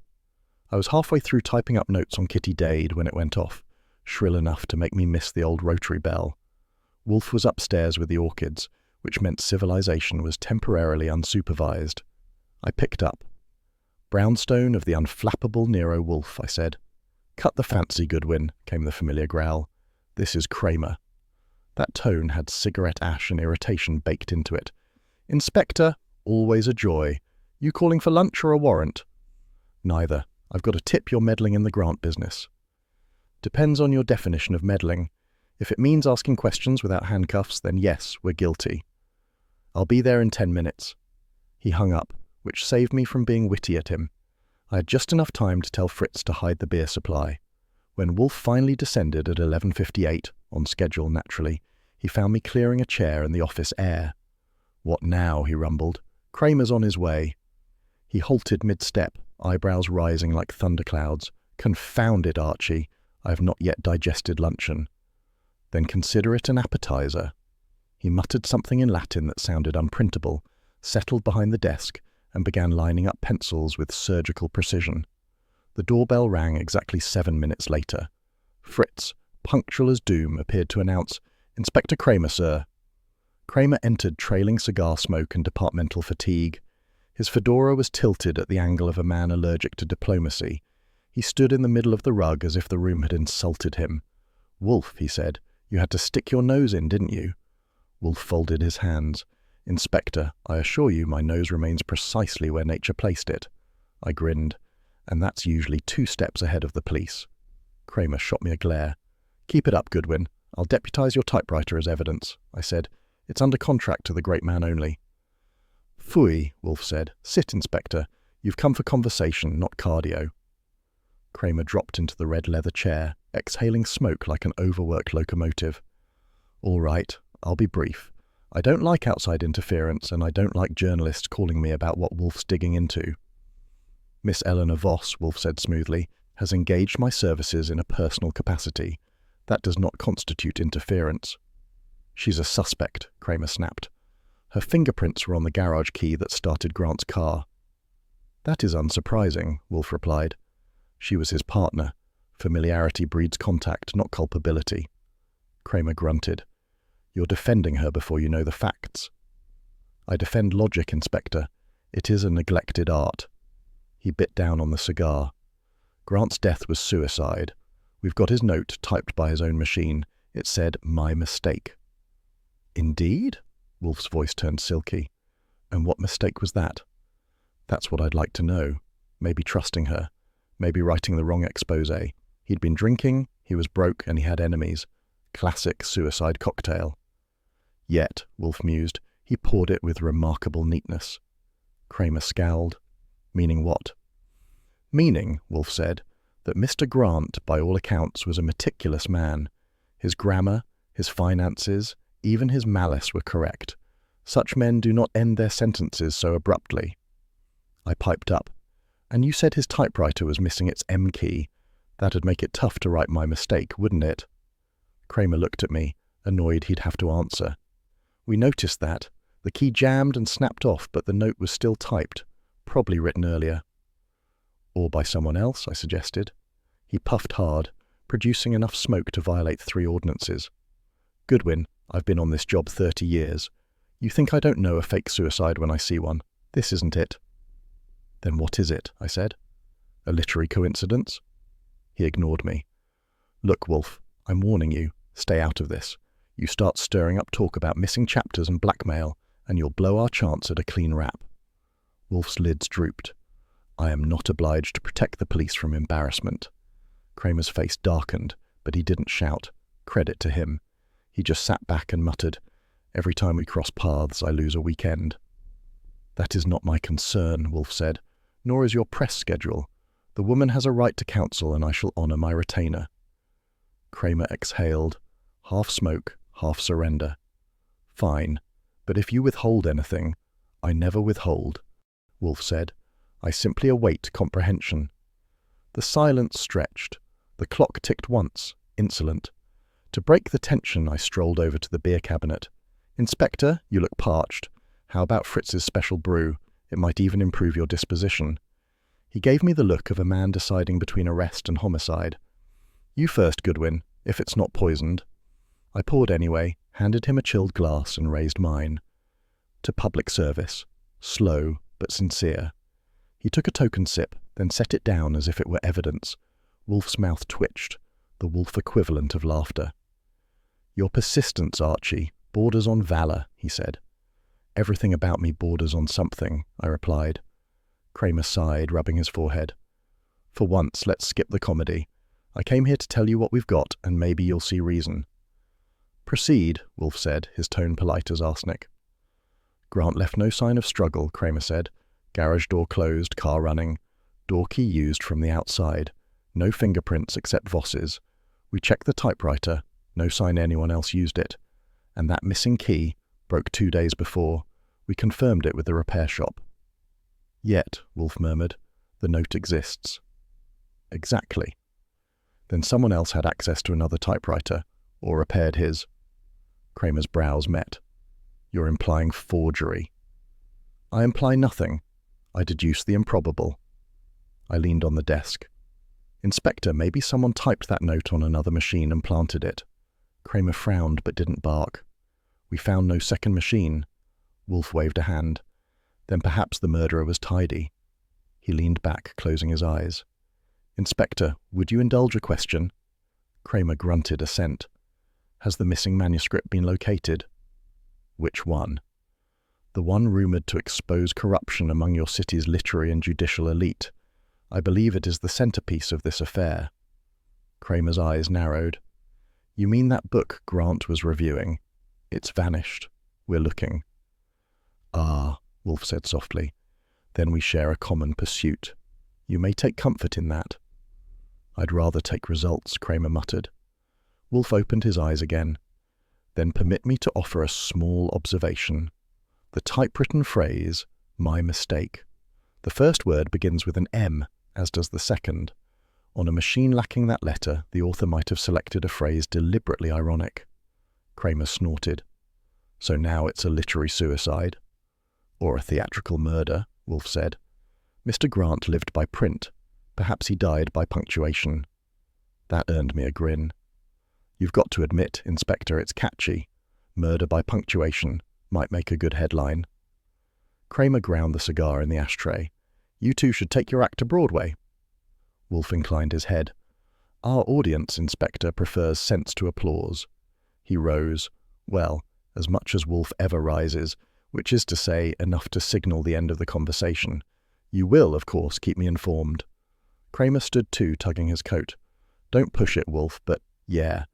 I was halfway through typing up notes on Kitty Dade when it went off, shrill enough to make me miss the old rotary bell. Wolfe was upstairs with the orchids, which meant civilization was temporarily unsupervised. I picked up. Brownstone of the unflappable Nero Wolfe, I said. Cut the fancy, Goodwin, came the familiar growl. This is Kramer. That tone had cigarette ash and irritation baked into it. Inspector, always a joy. You calling for lunch or a warrant? Neither. I've got a tip you're meddling in the Grant business. Depends on your definition of meddling. If it means asking questions without handcuffs, then yes, we're guilty. I'll be there in 10 minutes. He hung up, which saved me from being witty at him. I had just enough time to tell Fritz to hide the beer supply. When Wolfe finally descended at 11:58, on schedule naturally, he found me clearing a chair in the office air. What now, he rumbled. Kramer's on his way. He halted mid-step, eyebrows rising like thunderclouds. Confound it, Archie. I have not yet digested luncheon. Then consider it an appetizer. He muttered something in Latin that sounded unprintable, settled behind the desk, and began lining up pencils with surgical precision. The doorbell rang exactly 7 minutes later. Fritz, punctual as doom, appeared to announce, Inspector Kramer, sir. Kramer entered trailing cigar smoke and departmental fatigue. His fedora was tilted at the angle of a man allergic to diplomacy. He stood in the middle of the rug as if the room had insulted him. Wolfe, he said, you had to stick your nose in, didn't you? Wolfe folded his hands. Inspector, I assure you my nose remains precisely where nature placed it. I grinned. And that's usually 2 steps ahead of the police. Kramer shot me a glare. Keep it up, Goodwin. I'll deputize your typewriter as evidence, I said. It's under contract to the great man only. Phooey, Wolfe said. Sit, Inspector. You've come for conversation, not cardio. Kramer dropped into the red leather chair, exhaling smoke like an overworked locomotive. All right, I'll be brief. I don't like outside interference, and I don't like journalists calling me about what Wolfe's digging into. Miss Eleanor Voss, Wolfe said smoothly, has engaged my services in a personal capacity. That does not constitute interference. She's a suspect, Kramer snapped. Her fingerprints were on the garage key that started Grant's car. That is unsurprising, Wolfe replied. She was his partner. Familiarity breeds contact, not culpability. Kramer grunted. You're defending her before you know the facts. I defend logic, Inspector. It is a neglected art. He bit down on the cigar. Grant's death was suicide. We've got his note typed by his own machine. It said, "My mistake." Indeed? Wolfe's voice turned silky. And what mistake was that? That's what I'd like to know. Maybe trusting her. Maybe writing the wrong exposé. He'd been drinking, he was broke, and he had enemies. Classic suicide cocktail. Yet, Wolfe mused, he poured it with remarkable neatness. Kramer scowled. Meaning what? Meaning, Wolfe said, that Mr. Grant, by all accounts, was a meticulous man. His grammar, his finances, even his malice were correct. Such men do not end their sentences so abruptly. I piped up. And you said his typewriter was missing its M key. That'd make it tough to write my mistake, wouldn't it? Kramer looked at me, annoyed he'd have to answer. We noticed that. The key jammed and snapped off, but the note was still typed, probably written earlier. Or by someone else, I suggested. He puffed hard, producing enough smoke to violate 3 ordinances. Goodwin, I've been on this job 30 years. You think I don't know a fake suicide when I see one? This isn't it. Then what is it? I said. A literary coincidence? He ignored me. Look, Wolfe, I'm warning you. Stay out of this. You start stirring up talk about missing chapters and blackmail, and you'll blow our chance at a clean rap. Wolfe's lids drooped. I am not obliged to protect the police from embarrassment. Kramer's face darkened, but he didn't shout. Credit to him. He just sat back and muttered, Every time we cross paths, I lose a weekend. That is not my concern, Wolfe said, nor is your press schedule. The woman has a right to counsel, and I shall honour my retainer. Kramer exhaled, half smoke, half surrender. Fine, but if you withhold anything, I never withhold, Wolfe said. I simply await comprehension. The silence stretched. The clock ticked once, insolent. To break the tension, I strolled over to the beer cabinet. Inspector, you look parched. How about Fritz's special brew? It might even improve your disposition. He gave me the look of a man deciding between arrest and homicide. You first, Goodwin, if it's not poisoned. I poured anyway, handed him a chilled glass and raised mine. To public service. Slow, but sincere. He took a token sip, then set it down as if it were evidence. Wolfe's mouth twitched, the Wolfe equivalent of laughter. Your persistence, Archie, borders on valour, he said. Everything about me borders on something, I replied. Kramer sighed, rubbing his forehead. For once, let's skip the comedy. I came here to tell you what we've got, and maybe you'll see reason. Proceed, Wolfe said, his tone polite as arsenic. Grant left no sign of struggle, Kramer said. Garage door closed, car running. Door key used from the outside. No fingerprints except Voss's. We checked the typewriter. No sign anyone else used it. And that missing key broke 2 days before. We confirmed it with the repair shop. Yet, Wolfe murmured, the note exists. Exactly. Then someone else had access to another typewriter, or repaired his. Kramer's brows met. You're implying forgery. I imply nothing. I deduce the improbable. I leaned on the desk. Inspector, maybe someone typed that note on another machine and planted it. Kramer frowned but didn't bark. We found no second machine. Wolfe waved a hand. Then perhaps the murderer was tidy. He leaned back, closing his eyes. Inspector, would you indulge a question? Kramer grunted assent. Has the missing manuscript been located? Which one? The one rumoured to expose corruption among your city's literary and judicial elite. I believe it is the centrepiece of this affair. Kramer's eyes narrowed. You mean that book Grant was reviewing? It's vanished. We're looking. Ah, Wolfe said softly. Then we share a common pursuit. You may take comfort in that. I'd rather take results, Kramer muttered. Wolfe opened his eyes again. Then permit me to offer a small observation. The typewritten phrase, my mistake. The first word begins with an M, as does the second. On a machine lacking that letter, the author might have selected a phrase deliberately ironic. Kramer snorted. So now it's a literary suicide? Or a theatrical murder, Wolfe said. Mr. Grant lived by print. Perhaps he died by punctuation. That earned me a grin. You've got to admit, Inspector, it's catchy. Murder by punctuation might make a good headline. Kramer ground the cigar in the ashtray. You two should take your act to Broadway. Wolfe inclined his head. Our audience, Inspector, prefers sense to applause. He rose. Well, as much as Wolfe ever rises, which is to say, enough to signal the end of the conversation. You will, of course, keep me informed. Kramer stood too, tugging his coat. Don't push it, Wolfe, but yeah,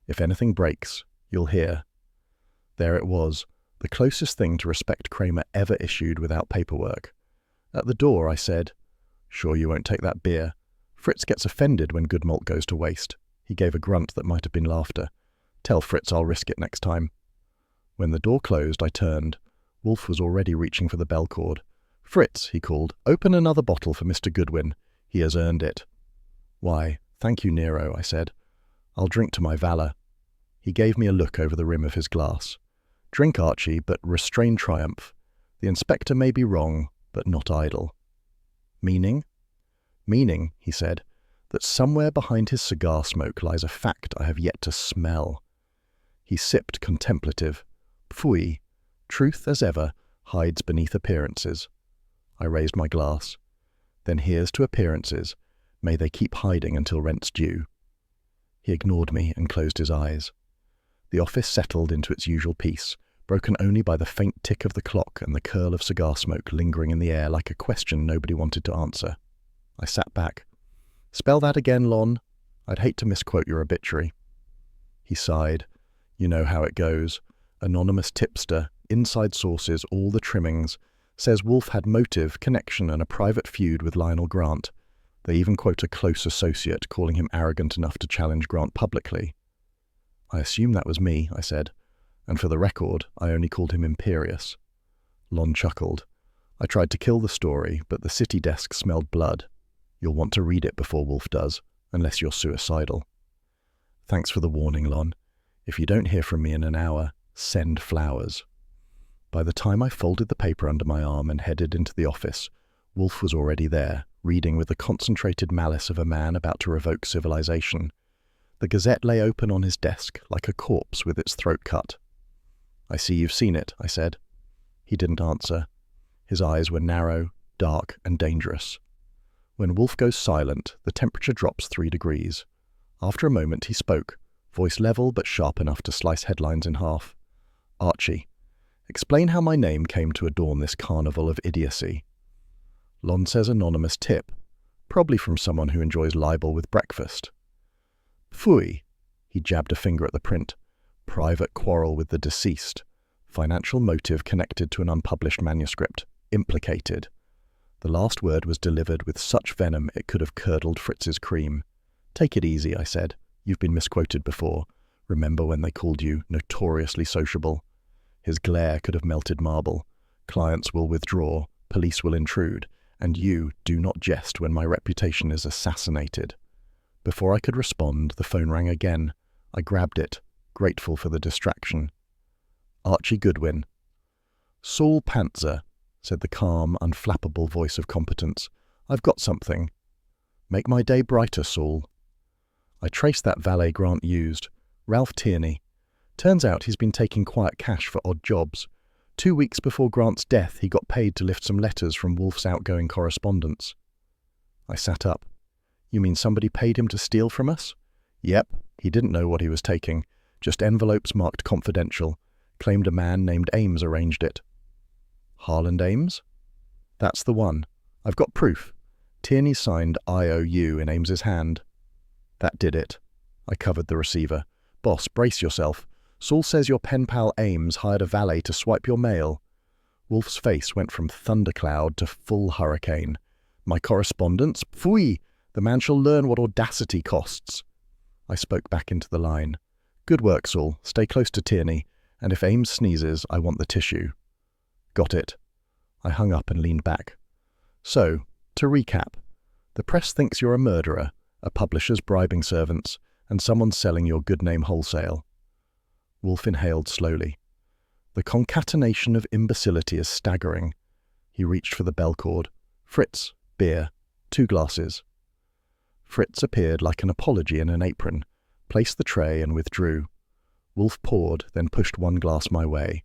if anything breaks, you'll hear. There it was, the closest thing to respect Kramer ever issued without paperwork. At the door, I said, Sure you won't take that beer. Fritz gets offended when good malt goes to waste. He gave a grunt that might have been laughter. Tell Fritz I'll risk it next time. When the door closed, I turned. Wolfe was already reaching for the bell cord. Fritz, he called, open another bottle for Mr. Goodwin. He has earned it. Why, thank you, Nero, I said. I'll drink to my valour. He gave me a look over the rim of his glass. Drink, Archie, but restrain triumph. The inspector may be wrong, but not idle. Meaning? Meaning, he said, that somewhere behind his cigar smoke lies a fact I have yet to smell. He sipped contemplative. Pfui. Truth, as ever, hides beneath appearances. I raised my glass. Then here's to appearances. May they keep hiding until rent's due. He ignored me and closed his eyes. The office settled into its usual peace, broken only by the faint tick of the clock and the curl of cigar smoke lingering in the air like a question nobody wanted to answer. I sat back. Spell that again, Lon. I'd hate to misquote your obituary. He sighed. You know how it goes. Anonymous tipster, inside sources, all the trimmings. Says Wolfe had motive, connection, and a private feud with Lionel Grant. They even quote a close associate, calling him arrogant enough to challenge Grant publicly. I assume that was me, I said, and for the record, I only called him imperious. Lon chuckled. I tried to kill the story, but the city desk smelled blood. You'll want to read it before Wolfe does, unless you're suicidal. Thanks for the warning, Lon. If you don't hear from me in an hour, send flowers. By the time I folded the paper under my arm and headed into the office, Wolfe was already there, reading with the concentrated malice of a man about to revoke civilization. The Gazette lay open on his desk, like a corpse with its throat cut. I see you've seen it, I said. He didn't answer. His eyes were narrow, dark, and dangerous. When Wolfe goes silent, the temperature drops 3 degrees. After a moment he spoke, voice level but sharp enough to slice headlines in half. Archie, explain how my name came to adorn this carnival of idiocy. Lon says anonymous tip, probably from someone who enjoys libel with breakfast. Pfui, he jabbed a finger at the print. Private quarrel with the deceased. Financial motive connected to an unpublished manuscript. Implicated. The last word was delivered with such venom it could have curdled Fritz's cream. Take it easy, I said. You've been misquoted before. Remember when they called you notoriously sociable? His glare could have melted marble. Clients will withdraw, police will intrude, and you do not jest when my reputation is assassinated. Before I could respond, the phone rang again. I grabbed it, grateful for the distraction. Archie Goodwin. Saul Pantzer, said the calm, unflappable voice of competence. I've got something. Make my day brighter, Saul. I traced that valet Grant used. Ralph Tierney. Turns out he's been taking quiet cash for odd jobs. 2 weeks before Grant's death, he got paid to lift some letters from Wolfe's outgoing correspondence. I sat up. You mean somebody paid him to steal from us? Yep, he didn't know what he was taking. Just envelopes marked confidential. Claimed a man named Ames arranged it. Harland Ames? That's the one. I've got proof. Tierney signed IOU in Ames's hand. That did it. I covered the receiver. Boss, brace yourself. Saul says your pen pal Ames hired a valet to swipe your mail. Wolfe's face went from thundercloud to full hurricane. My correspondence? Pfui! The man shall learn what audacity costs. I spoke back into the line. Good work, Saul. Stay close to Tierney, and if Ames sneezes, I want the tissue. Got it. I hung up and leaned back. So, to recap, the press thinks you're a murderer, a publisher's bribing servants, and someone selling your good name wholesale. Wolfe inhaled slowly. The concatenation of imbecility is staggering. He reached for the bell cord. Fritz, beer, 2 glasses. Fritz appeared like an apology in an apron, placed the tray and withdrew. Wolfe poured, then pushed 1 glass my way.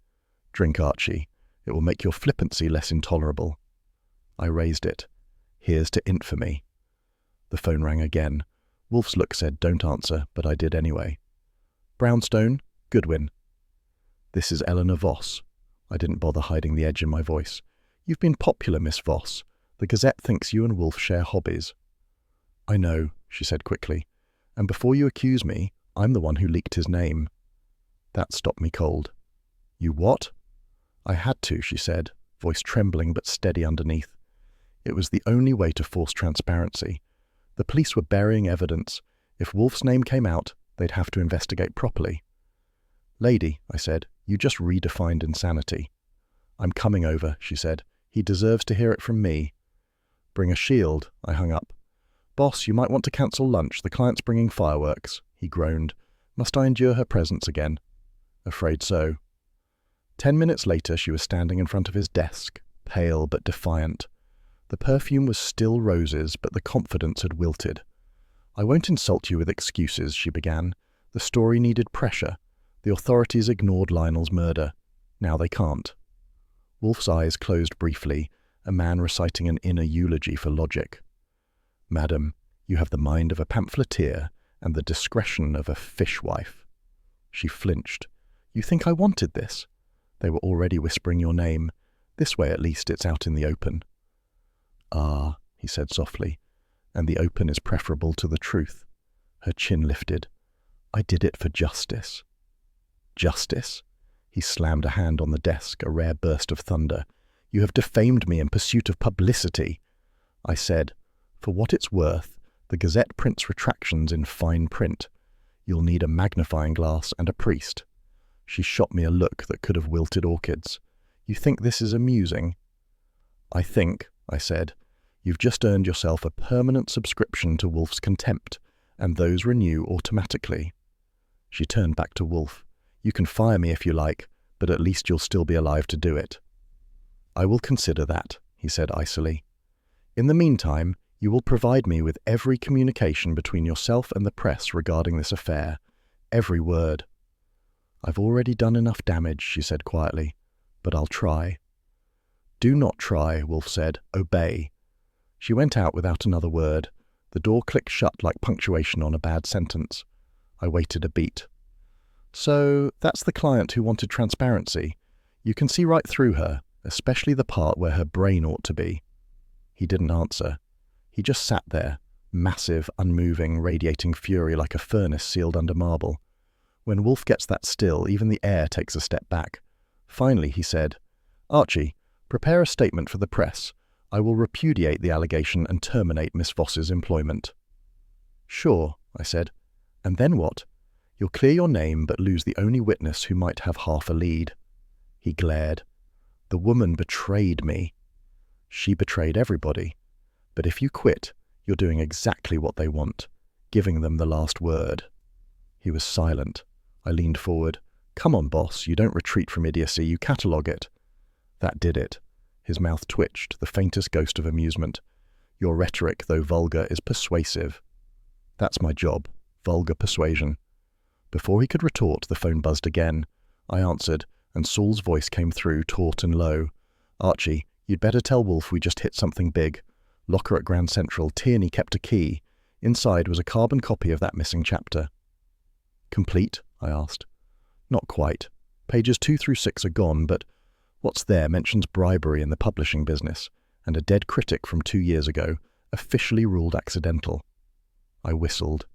Drink, Archie. It will make your flippancy less intolerable. I raised it. Here's to infamy. The phone rang again. Wolfe's look said don't answer, but I did anyway. Brownstone, Goodwin. This is Eleanor Voss. I didn't bother hiding the edge in my voice. You've been popular, Miss Voss. The Gazette thinks you and Wolfe share hobbies. I know, she said quickly. And before you accuse me, I'm the one who leaked his name. That stopped me cold. You what? I had to, she said, voice trembling but steady underneath. It was the only way to force transparency. The police were burying evidence. If Wolfe's name came out, they'd have to investigate properly. Lady, I said, you just redefined insanity. I'm coming over, she said. He deserves to hear it from me. Bring a shield, I hung up. Boss, you might want to cancel lunch. The client's bringing fireworks, he groaned. Must I endure her presence again? Afraid so. 10 minutes later, she was standing in front of his desk, pale but defiant. The perfume was still roses, but the confidence had wilted. I won't insult you with excuses, she began. The story needed pressure. The authorities ignored Lionel's murder. Now they can't. Wolfe's eyes closed briefly, a man reciting an inner eulogy for logic. Madam, you have the mind of a pamphleteer and the discretion of a fishwife. She flinched. You think I wanted this? They were already whispering your name. This way, at least, it's out in the open. Ah, he said softly, and the open is preferable to the truth. Her chin lifted. I did it for justice. Justice? He slammed a hand on the desk, a rare burst of thunder. You have defamed me in pursuit of publicity. I said, for what it's worth, the Gazette prints retractions in fine print. You'll need a magnifying glass and a priest. She shot me a look that could have wilted orchids. You think this is amusing? I think, I said, you've just earned yourself a permanent subscription to Wolfe's contempt, and those renew automatically. She turned back to Wolfe. You can fire me if you like, but at least you'll still be alive to do it. I will consider that, he said icily. In the meantime, you will provide me with every communication between yourself and the press regarding this affair. Every word. I've already done enough damage, she said quietly, but I'll try. Do not try, Wolfe said. Obey. She went out without another word. The door clicked shut like punctuation on a bad sentence. I waited a beat. So, that's the client who wanted transparency. You can see right through her, especially the part where her brain ought to be. He didn't answer. He just sat there, massive, unmoving, radiating fury like a furnace sealed under marble. When Wolfe gets that still, even the air takes a step back. Finally, he said, Archie, prepare a statement for the press. I will repudiate the allegation and terminate Miss Voss's employment. Sure, I said. And then what? You'll clear your name but lose the only witness who might have half a lead. He glared. The woman betrayed me. She betrayed everybody. But if you quit, you're doing exactly what they want, giving them the last word. He was silent. I leaned forward. Come on, boss, you don't retreat from idiocy, you catalogue it. That did it. His mouth twitched, the faintest ghost of amusement. Your rhetoric, though vulgar, is persuasive. That's my job, vulgar persuasion. Before he could retort, the phone buzzed again. I answered, and Saul's voice came through, taut and low. Archie, you'd better tell Wolfe we just hit something big. Locker at Grand Central, Tierney kept a key. Inside was a carbon copy of that missing chapter. Complete? I asked. Not quite. Pages 2 through 6 are gone, but what's there mentions bribery in the publishing business, and a dead critic from 2 years ago, officially ruled accidental. I whistled.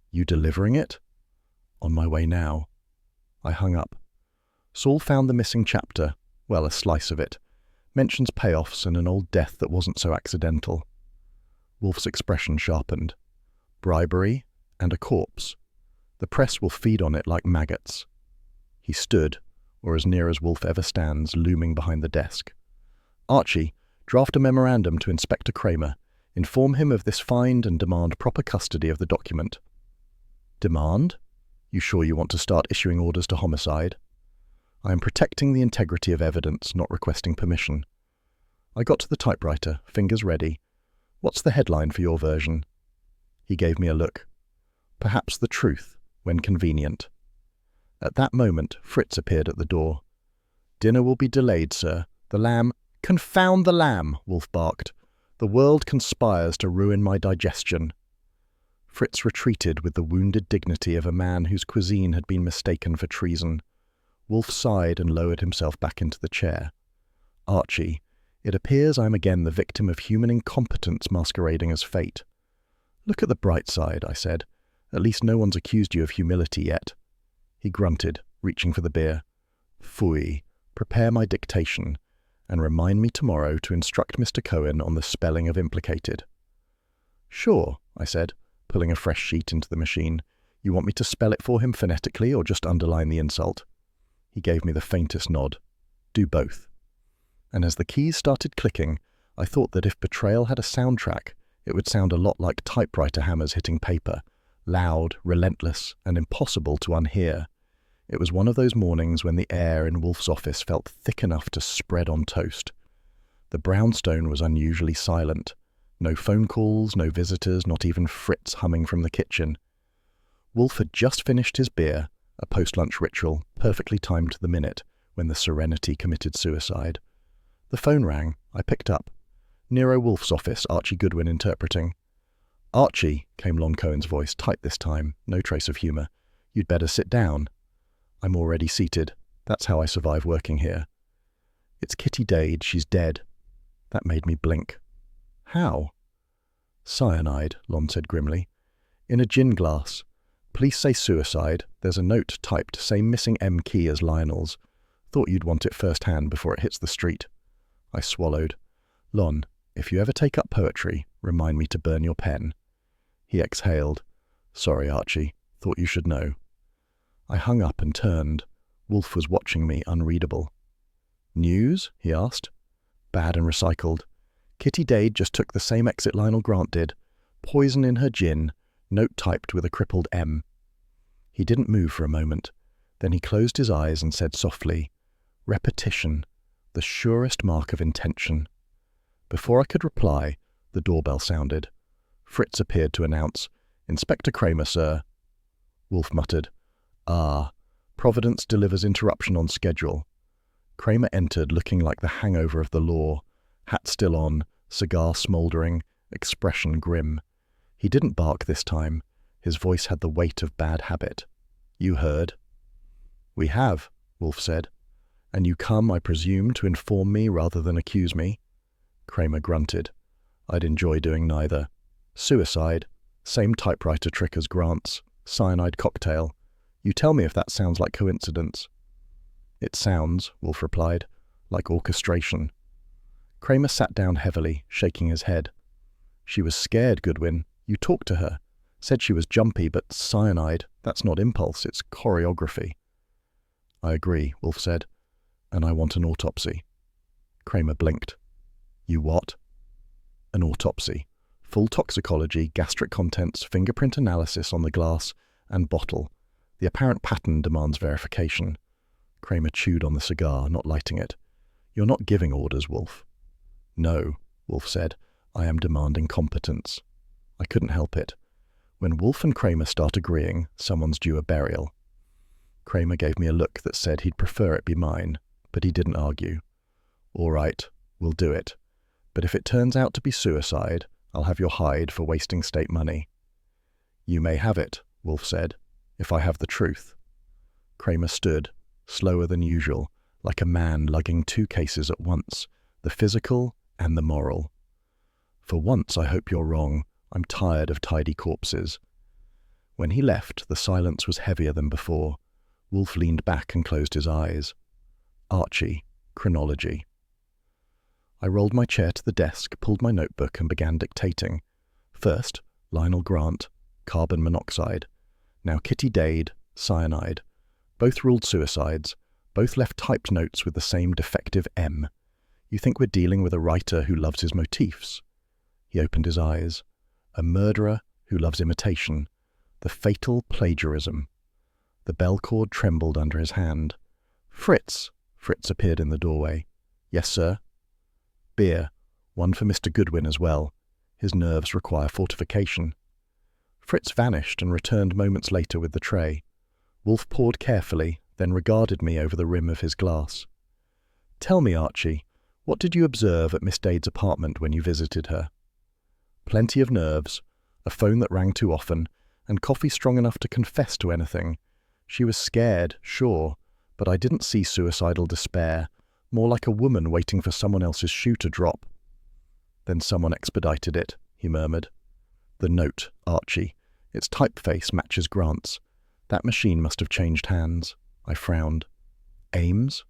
You delivering it? On my way now. I hung up. Saul found the missing chapter, well, a slice of it. Mentions payoffs and an old death that wasn't so accidental. Wolfe's expression sharpened. Bribery and a corpse. The press will feed on it like maggots. He stood, or as near as Wolfe ever stands, looming behind the desk. Archie, draft a memorandum to Inspector Kramer. Inform him of this find and demand proper custody of the document. Demand? You sure you want to start issuing orders to homicide? I am protecting the integrity of evidence, not requesting permission. I got to the typewriter, fingers ready. What's the headline for your version? He gave me a look. Perhaps the truth, when convenient. At that moment, Fritz appeared at the door. Dinner will be delayed, sir. The lamb— Confound the lamb, Wolfe barked. The world conspires to ruin my digestion. Fritz retreated with the wounded dignity of a man whose cuisine had been mistaken for treason. Wolfe sighed and lowered himself back into the chair. Archie, it appears I'm again the victim of human incompetence masquerading as fate. Look at the bright side, I said. At least no one's accused you of humility yet. He grunted, reaching for the beer. Phooey, prepare my dictation, and remind me tomorrow to instruct Mr. Cohen on the spelling of implicated. Sure, I said, pulling a fresh sheet into the machine. You want me to spell it for him phonetically or just underline the insult? He gave me the faintest nod. Do both. And as the keys started clicking, I thought that if betrayal had a soundtrack, it would sound a lot like typewriter hammers hitting paper, loud, relentless, and impossible to unhear. It was one of those mornings when the air in Wolfe's office felt thick enough to spread on toast. The brownstone was unusually silent. No phone calls, no visitors, not even Fritz humming from the kitchen. Wolfe had just finished his beer, a post-lunch ritual, perfectly timed to the minute, when the Serenity committed suicide. The phone rang. I picked up. Nero Wolfe's office, Archie Goodwin interpreting. Archie, came Lon Cohen's voice, tight this time, no trace of humour. You'd better sit down. I'm already seated. That's how I survive working here. It's Kitty Dade. She's dead. That made me blink. How? Cyanide, Lon said grimly. In a gin glass. Police say suicide. There's a note typed, same missing M key as Lionel's. Thought you'd want it first-hand before it hits the street. I swallowed. Lon, if you ever take up poetry, remind me to burn your pen. He exhaled. Sorry, Archie. Thought you should know. I hung up and turned. Wolfe was watching me, unreadable. News? He asked. Bad and recycled. Kitty Dade just took the same exit Lionel Grant did. Poison in her gin, note typed with a crippled M. He didn't move for a moment. Then he closed his eyes and said softly, Repetition, the surest mark of intention. Before I could reply, the doorbell sounded. Fritz appeared to announce, Inspector Kramer, sir. Wolfe muttered, Ah, Providence delivers interruption on schedule. Kramer entered looking like the hangover of the law, hat still on, cigar smouldering, expression grim. He didn't bark this time. His voice had the weight of bad habit. You heard. We have, Wolfe said. And you come, I presume, to inform me rather than accuse me? Kramer grunted. I'd enjoy doing neither. Suicide. Same typewriter trick as Grant's. Cyanide cocktail. You tell me if that sounds like coincidence. It sounds, Wolfe replied, like orchestration. Kramer sat down heavily, shaking his head. She was scared, Goodwin. You talked to her. Said she was jumpy, but cyanide, that's not impulse, it's choreography. I agree, Wolfe said, and I want an autopsy. Kramer blinked. You what? An autopsy. Full toxicology, gastric contents, fingerprint analysis on the glass, and bottle. The apparent pattern demands verification. Kramer chewed on the cigar, not lighting it. You're not giving orders, Wolfe. No, Wolfe said. I am demanding competence. I couldn't help it. When Wolfe and Kramer start agreeing, someone's due a burial. Kramer gave me a look that said he'd prefer it be mine, but he didn't argue. All right, we'll do it. But if it turns out to be suicide, I'll have your hide for wasting state money. You may have it, Wolfe said, if I have the truth. Kramer stood, slower than usual, like a man lugging two cases at once, the physical and the moral. For once I hope you're wrong. I'm tired of tidy corpses. When he left, the silence was heavier than before. Wolfe leaned back and closed his eyes. Archie, chronology. I rolled my chair to the desk, pulled my notebook and began dictating. First, Lionel Grant, carbon monoxide. Now Kitty Dade, cyanide. Both ruled suicides. Both left typed notes with the same defective M. You think we're dealing with a writer who loves his motifs? He opened his eyes. A murderer who loves imitation. The fatal plagiarism. The bell cord trembled under his hand. Fritz! Fritz appeared in the doorway. Yes, sir. Beer. One for Mr. Goodwin as well. His nerves require fortification. Fritz vanished and returned moments later with the tray. Wolfe poured carefully, then regarded me over the rim of his glass. Tell me, Archie, what did you observe at Miss Dade's apartment when you visited her? Plenty of nerves, a phone that rang too often, and coffee strong enough to confess to anything. She was scared, sure, but I didn't see suicidal despair, more like a woman waiting for someone else's shoe to drop. Then someone expedited it, he murmured. The note, Archie. Its typeface matches Grant's. That machine must have changed hands. I frowned. Ames?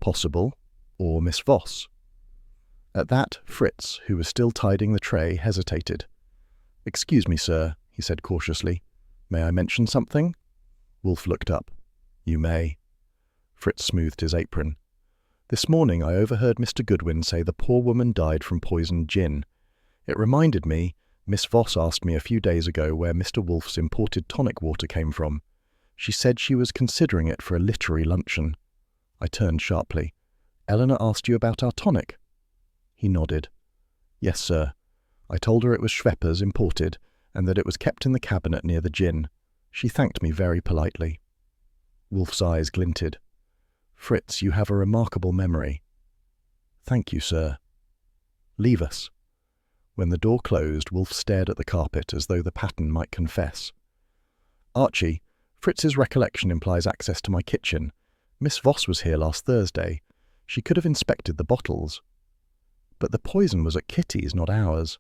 Possible. Or Miss Voss. At that, Fritz, who was still tidying the tray, hesitated. Excuse me, sir, he said cautiously. May I mention something? Wolfe looked up. You may. Fritz smoothed his apron. This morning I overheard Mr. Goodwin say the poor woman died from poisoned gin. It reminded me, Miss Voss asked me a few days ago where Mr. Wolfe's imported tonic water came from. She said she was considering it for a literary luncheon. I turned sharply. Eleanor asked you about our tonic? He nodded. Yes, sir. I told her it was Schweppes imported, and that it was kept in the cabinet near the gin. She thanked me very politely. Wolfe's eyes glinted. Fritz, you have a remarkable memory. Thank you, sir. Leave us. When the door closed, Wolfe stared at the carpet as though the pattern might confess. Archie, Fritz's recollection implies access to my kitchen. Miss Voss was here last Thursday. She could have inspected the bottles. But the poison was at Kitty's, not ours.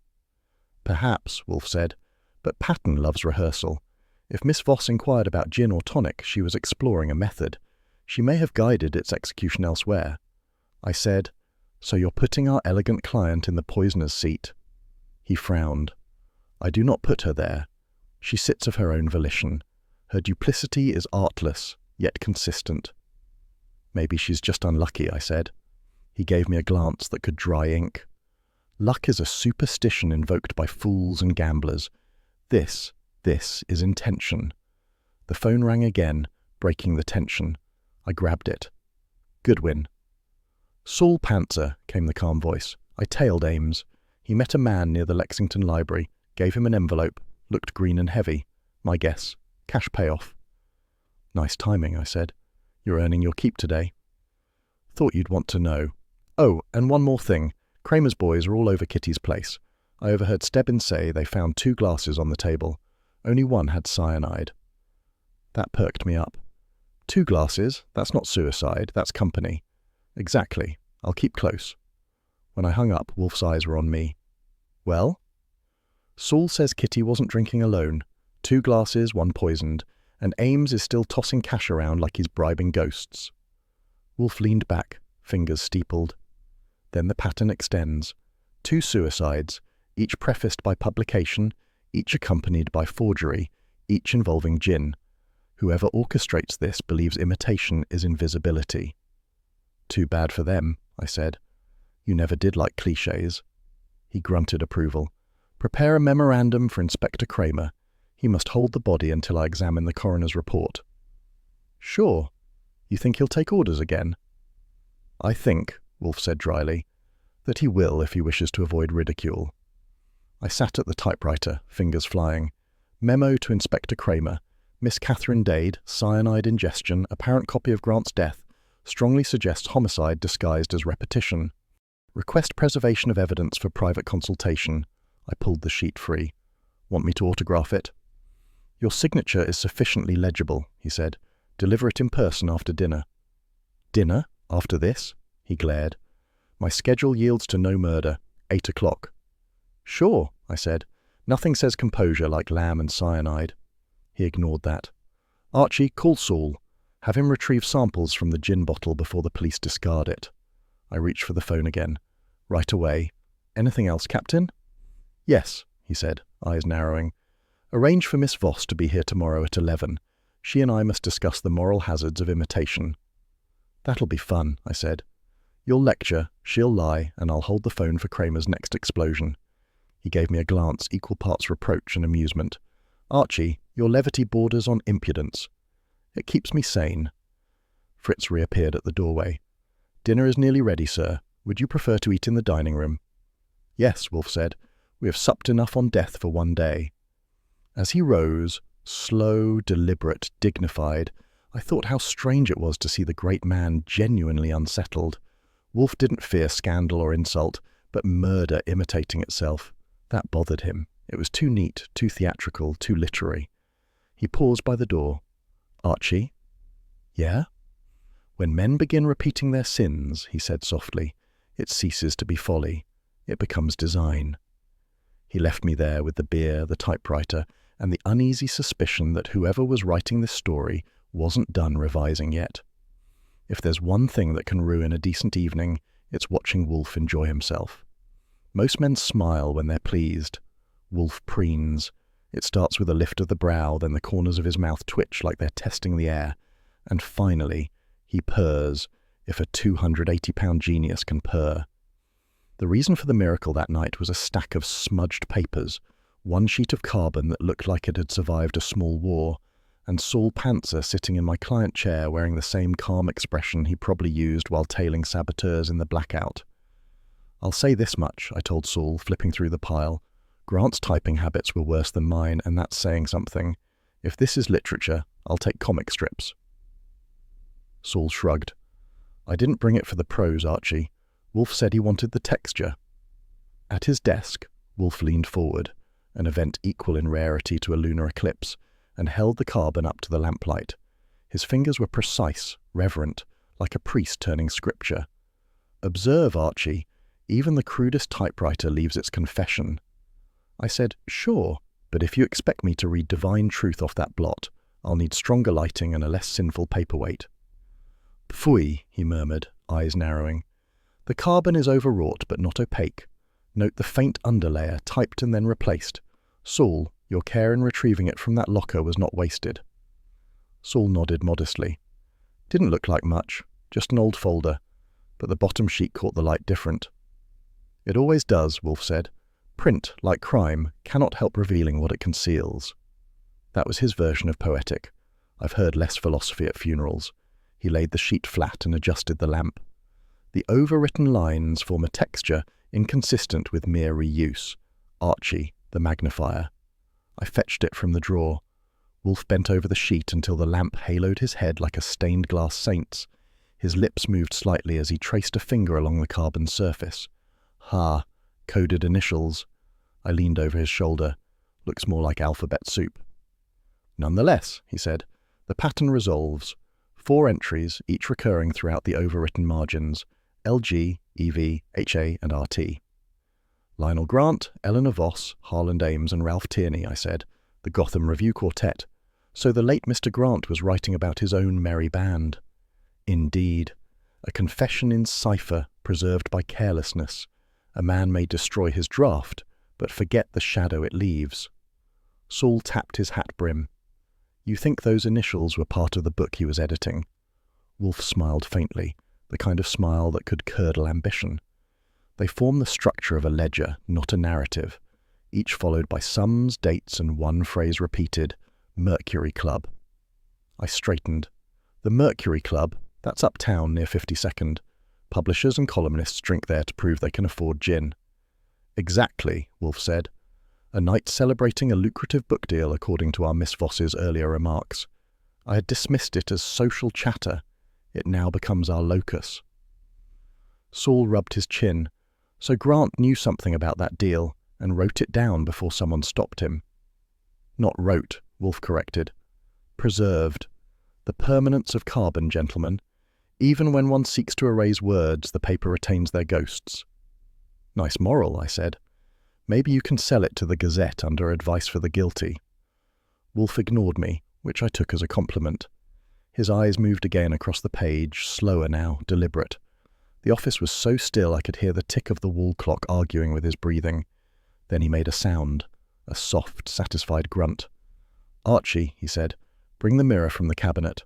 Perhaps, Wolfe said, but pattern loves rehearsal. If Miss Voss inquired about gin or tonic, she was exploring a method. She may have guided its execution elsewhere. I said, So you're putting our elegant client in the poisoner's seat? He frowned. I do not put her there. She sits of her own volition. Her duplicity is artless, yet consistent. Maybe she's just unlucky, I said. He gave me a glance that could dry ink. Luck is a superstition invoked by fools and gamblers. This is intention. The phone rang again, breaking the tension. I grabbed it. Goodwin. Saul Pantzer, came the calm voice. I tailed Ames. He met a man near the Lexington Library, gave him an envelope, looked green and heavy. My guess, cash payoff. Nice timing, I said. You're earning your keep today. Thought you'd want to know. Oh, and one more thing. Kramer's boys are all over Kitty's place. I overheard Stebbins say they found 2 glasses on the table. Only one had cyanide. That perked me up. 2 glasses? That's not suicide, that's company. Exactly. I'll keep close. When I hung up, Wolfe's eyes were on me. Well? Saul says Kitty wasn't drinking alone. 2 glasses, 1 poisoned, and Ames is still tossing cash around like he's bribing ghosts. Wolfe leaned back, fingers steepled. Then the pattern extends. 2 suicides, each prefaced by publication, each accompanied by forgery, each involving gin. Whoever orchestrates this believes imitation is invisibility. Too bad for them, I said. You never did like clichés. He grunted approval. Prepare a memorandum for Inspector Kramer. He must hold the body until I examine the coroner's report. Sure. You think he'll take orders again? I think, Wolfe said dryly, that he will if he wishes to avoid ridicule. I sat at the typewriter, fingers flying. Memo to Inspector Kramer. Miss Catherine Dade, cyanide ingestion, apparent copy of Grant's death, strongly suggests homicide disguised as repetition. Request preservation of evidence for private consultation. I pulled the sheet free. Want me to autograph it? Your signature is sufficiently legible, he said. Deliver it in person after dinner. Dinner? After this? He glared. My schedule yields to no murder. 8 o'clock. Sure, I said. Nothing says composure like lamb and cyanide. He ignored that. "Archie, call Saul. Have him retrieve samples from the gin bottle before the police discard it." I reached for the phone again. "Right away. Anything else, Captain?" "Yes," he said, eyes narrowing. "Arrange for Miss Voss to be here tomorrow at 11. She and I must discuss the moral hazards of imitation." "That'll be fun," I said. "You'll lecture, she'll lie, and I'll hold the phone for Kramer's next explosion." He gave me a glance equal parts reproach and amusement. "Archie, your levity borders on impudence." "It keeps me sane." Fritz reappeared at the doorway. "Dinner is nearly ready, sir. Would you prefer to eat in the dining room?" "Yes," Wolfe said. "We have supped enough on death for one day." As he rose, slow, deliberate, dignified, I thought how strange it was to see the great man genuinely unsettled. Wolfe didn't fear scandal or insult, but murder imitating itself. That bothered him. It was too neat, too theatrical, too literary. He paused by the door. "Archie?" "Yeah?" "When men begin repeating their sins," he said softly, "it ceases to be folly. It becomes design." He left me there with the beer, the typewriter, and the uneasy suspicion that whoever was writing this story wasn't done revising yet. If there's one thing that can ruin a decent evening, it's watching Wolfe enjoy himself. Most men smile when they're pleased. Wolfe preens. It starts with a lift of the brow, then the corners of his mouth twitch like they're testing the air. And finally, he purrs, if a 280-pound genius can purr. The reason for the miracle that night was a stack of smudged papers, one sheet of carbon that looked like it had survived a small war, and Saul Panzer sitting in my client chair wearing the same calm expression he probably used while tailing saboteurs in the blackout. "I'll say this much," I told Saul, flipping through the pile. "Grant's typing habits were worse than mine, and that's saying something. If this is literature, I'll take comic strips." Saul shrugged. "I didn't bring it for the prose, Archie. Wolfe said he wanted the texture." At his desk, Wolfe leaned forward, an event equal in rarity to a lunar eclipse, and held the carbon up to the lamplight. His fingers were precise, reverent, like a priest turning scripture. "Observe, Archie, even the crudest typewriter leaves its confession." I said, "Sure, but if you expect me to read divine truth off that blot, I'll need stronger lighting and a less sinful paperweight." "Pfui," he murmured, eyes narrowing. "The carbon is overwrought but not opaque. Note the faint underlayer, typed and then replaced. Saul, your care in retrieving it from that locker was not wasted." Saul nodded modestly. "Didn't look like much, just an old folder, but the bottom sheet caught the light different." "It always does," Wolfe said. "Print, like crime, cannot help revealing what it conceals." That was his version of poetic. I've heard less philosophy at funerals. He laid the sheet flat and adjusted the lamp. "The overwritten lines form a texture inconsistent with mere reuse. Archie, the magnifier." I fetched it from the drawer. Wolfe bent over the sheet until the lamp haloed his head like a stained glass saint's. His lips moved slightly as he traced a finger along the carbon surface. "Ha, coded initials." I leaned over his shoulder. "Looks more like alphabet soup." "Nonetheless," he said, "the pattern resolves. 4 entries, each recurring throughout the overwritten margins: LG, EV, HA, and RT. "Lionel Grant, Eleanor Voss, Harland Ames, and Ralph Tierney," I said, "the Gotham Review Quartet. So the late Mr. Grant was writing about his own merry band." Indeed. A confession in cipher, preserved by carelessness. A man may destroy his draft, but forget the shadow it leaves. Saul tapped his hat brim. "You think those initials were part of the book he was editing?" Wolfe smiled faintly, the kind of smile that could curdle ambition. "They form the structure of a ledger, not a narrative, each followed by sums, dates, and one phrase repeated: Mercury Club." I straightened. "The Mercury Club? That's uptown near 52nd. Publishers and columnists drink there to prove they can afford gin." "Exactly," Wolfe said. "A night celebrating a lucrative book deal, according to our Miss Voss's earlier remarks. I had dismissed it as social chatter. It now becomes our locus." Saul rubbed his chin. "So Grant knew something about that deal and wrote it down before someone stopped him." "Not wrote," Wolfe corrected. "Preserved. The permanence of carbon, gentlemen. Even when one seeks to erase words, the paper retains their ghosts." "Nice moral," I said. "Maybe you can sell it to the Gazette under advice for the guilty." Wolfe ignored me, which I took as a compliment. His eyes moved again across the page, slower now, deliberate. The office was so still I could hear the tick of the wall clock arguing with his breathing. Then he made a sound, a soft, satisfied grunt. "Archie," he said, "bring the mirror from the cabinet."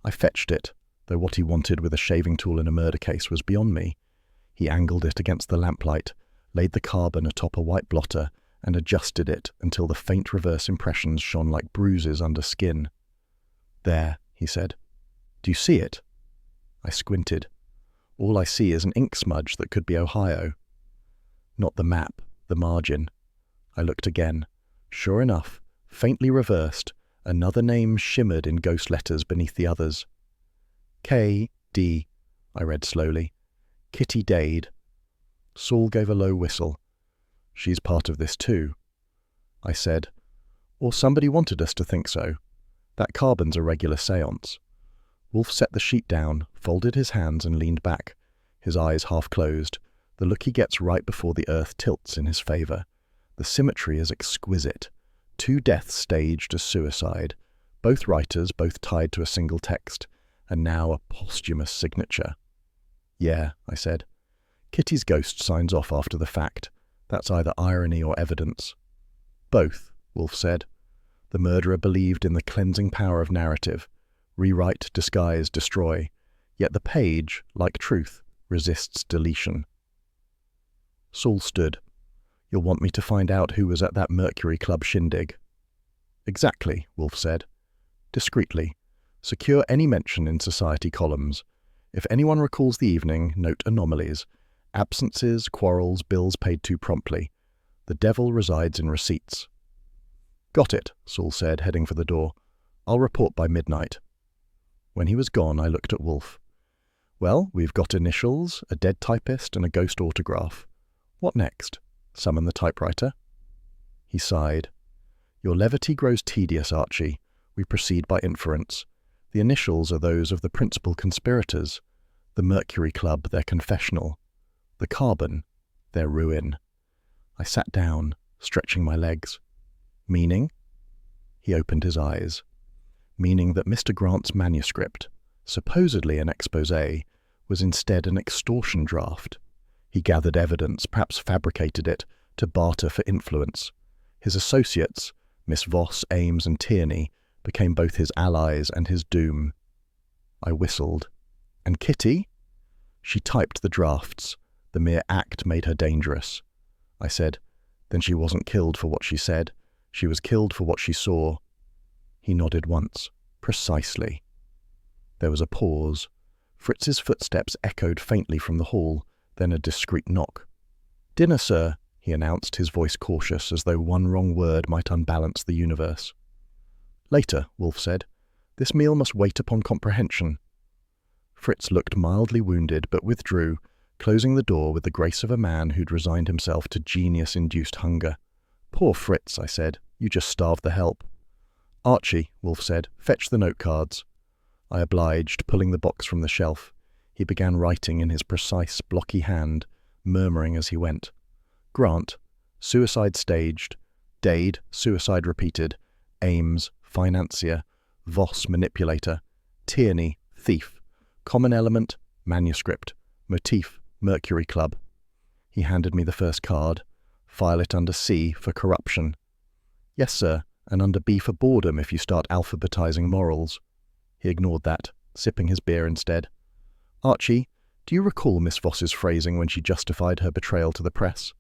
I fetched it, though what he wanted with a shaving tool in a murder case was beyond me. He angled it against the lamplight, laid the carbon atop a white blotter, and adjusted it until the faint reverse impressions shone like bruises under skin. "There," he said. "Do you see it?" I squinted. All I see is an ink smudge that could be Ohio. Not the map, the margin. I looked again. Sure enough, faintly reversed, another name shimmered in ghost letters beneath the others. K.D., I read slowly. Kitty Dade. Saul gave a low whistle. "She's part of this too," I said. "Or somebody wanted us to think so. That carbon's a regular séance." Wolfe set the sheet down, folded his hands and leaned back, his eyes half closed, the look he gets right before the earth tilts in his favour. The symmetry is exquisite. 2 deaths staged as suicide, both writers, both tied to a single text, and now a posthumous signature. "Yeah," I said. "Kitty's ghost signs off after the fact. That's either irony or evidence." "Both," Wolfe said. The murderer believed in the cleansing power of narrative. Rewrite, disguise, destroy. Yet the page, like truth, resists deletion. Saul stood. "You'll want me to find out who was at that Mercury Club shindig." "Exactly," Wolfe said. "Discreetly. Secure any mention in society columns. If anyone recalls the evening, note anomalies. Absences, quarrels, bills paid too promptly. The devil resides in receipts." "Got it," Saul said, heading for the door. "I'll report by midnight." When he was gone, I looked at Wolfe. "Well, we've got initials, a dead typist, and a ghost autograph. What next? Summon the typewriter?" He sighed. "Your levity grows tedious, Archie. We proceed by inference. The initials are those of the principal conspirators. The Mercury Club, their confessional. The carbon, their ruin." I sat down, stretching my legs. "Meaning?" He opened his eyes. "Meaning that Mr. Grant's manuscript, supposedly an exposé, was instead an extortion draft. He gathered evidence, perhaps fabricated it, to barter for influence. His associates, Miss Voss, Ames, and Tierney, became both his allies and his doom." I whistled. "And Kitty?" "She typed the drafts. The mere act made her dangerous." I said. "Then she wasn't killed for what she said. She was killed for what she saw." He nodded once. "Precisely." There was a pause. Fritz's footsteps echoed faintly from the hall, then a discreet knock. "Dinner, sir," he announced, his voice cautious, as though one wrong word might unbalance the universe. "Later," Wolfe said. "This meal must wait upon comprehension." Fritz looked mildly wounded, but withdrew, closing the door with the grace of a man who'd resigned himself to genius-induced hunger. "Poor Fritz," I said. "You just starved the help." "Archie," Wolfe said, "fetch the note cards." I obliged, pulling the box from the shelf. He began writing in his precise, blocky hand, murmuring as he went. "Grant, suicide staged. Dade, suicide repeated. Ames, financier. Voss, manipulator. Tierney, thief. Common element, manuscript. Motif, Mercury Club." He handed me the first card. "File it under C for corruption." "Yes, sir, and under B for boredom if you start alphabetizing morals." He ignored that, sipping his beer instead. "Archie, do you recall Miss Voss's phrasing when she justified her betrayal to the press?"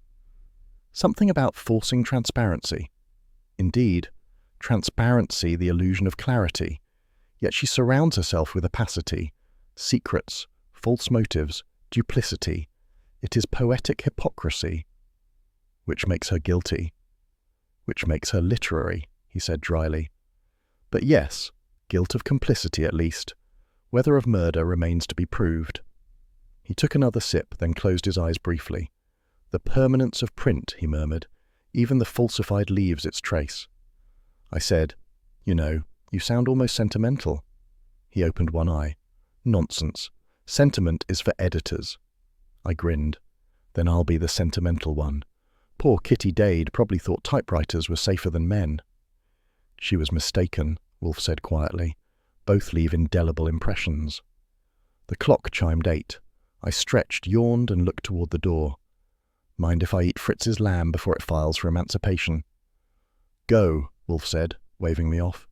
"Something about forcing transparency." "Indeed. Transparency, the illusion of clarity. Yet she surrounds herself with opacity, secrets, false motives, duplicity. It is poetic hypocrisy." "Which makes her guilty." "Which makes her literary," he said dryly. "But yes, guilt of complicity at least. Whether of murder remains to be proved." He took another sip, then closed his eyes briefly. "The permanence of print," he murmured. "Even the falsified leaves its trace." I said, "You sound almost sentimental." He opened one eye. "Nonsense. Sentiment is for editors." I grinned. "Then I'll be the sentimental one. Poor Kitty Dade probably thought typewriters were safer than men." She was mistaken, Wolfe said quietly. Both leave indelible impressions. The clock chimed 8. I stretched, yawned, and looked toward the door. Mind if I eat Fritz's lamb before it files for emancipation? Go, Wolfe said, waving me off.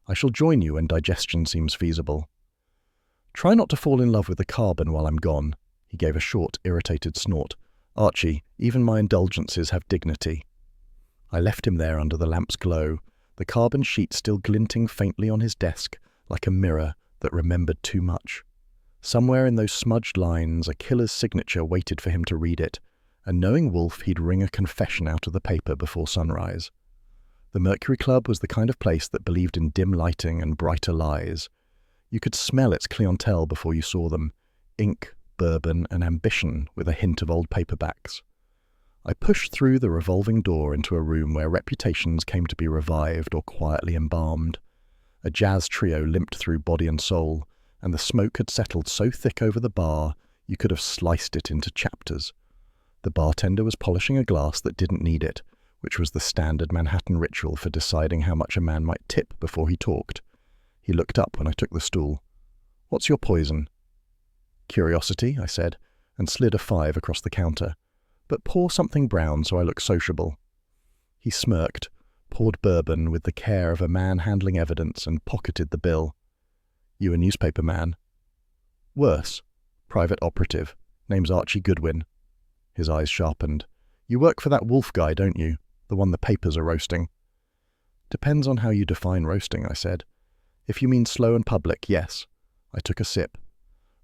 I shall join you when digestion seems feasible. Try not to fall in love with the carbon while I'm gone. He gave a short, irritated snort. Archie, even my indulgences have dignity. I left him there under the lamp's glow, the carbon sheet still glinting faintly on his desk like a mirror that remembered too much. Somewhere in those smudged lines, a killer's signature waited for him to read it, and knowing Wolfe, he'd wring a confession out of the paper before sunrise. The Mercury Club was the kind of place that believed in dim lighting and brighter lies. You could smell its clientele before you saw them: ink, bourbon, and ambition with a hint of old paperbacks. I pushed through the revolving door into a room where reputations came to be revived or quietly embalmed. A jazz trio limped through body and soul, and the smoke had settled so thick over the bar you could have sliced it into chapters. The bartender was polishing a glass that didn't need it, which was the standard Manhattan ritual for deciding how much a man might tip before he talked. He looked up when I took the stool. "What's your poison?" "Curiosity," I said, and slid a 5 across the counter. "But pour something brown so I look sociable." He smirked, poured bourbon with the care of a man handling evidence, and pocketed the bill. "You a newspaper man?" "Worse. Private operative. Name's Archie Goodwin." His eyes sharpened. "You work for that Wolfe guy, don't you? The one the papers are roasting." "Depends on how you define roasting," I said. "If you mean slow and public, yes." I took a sip.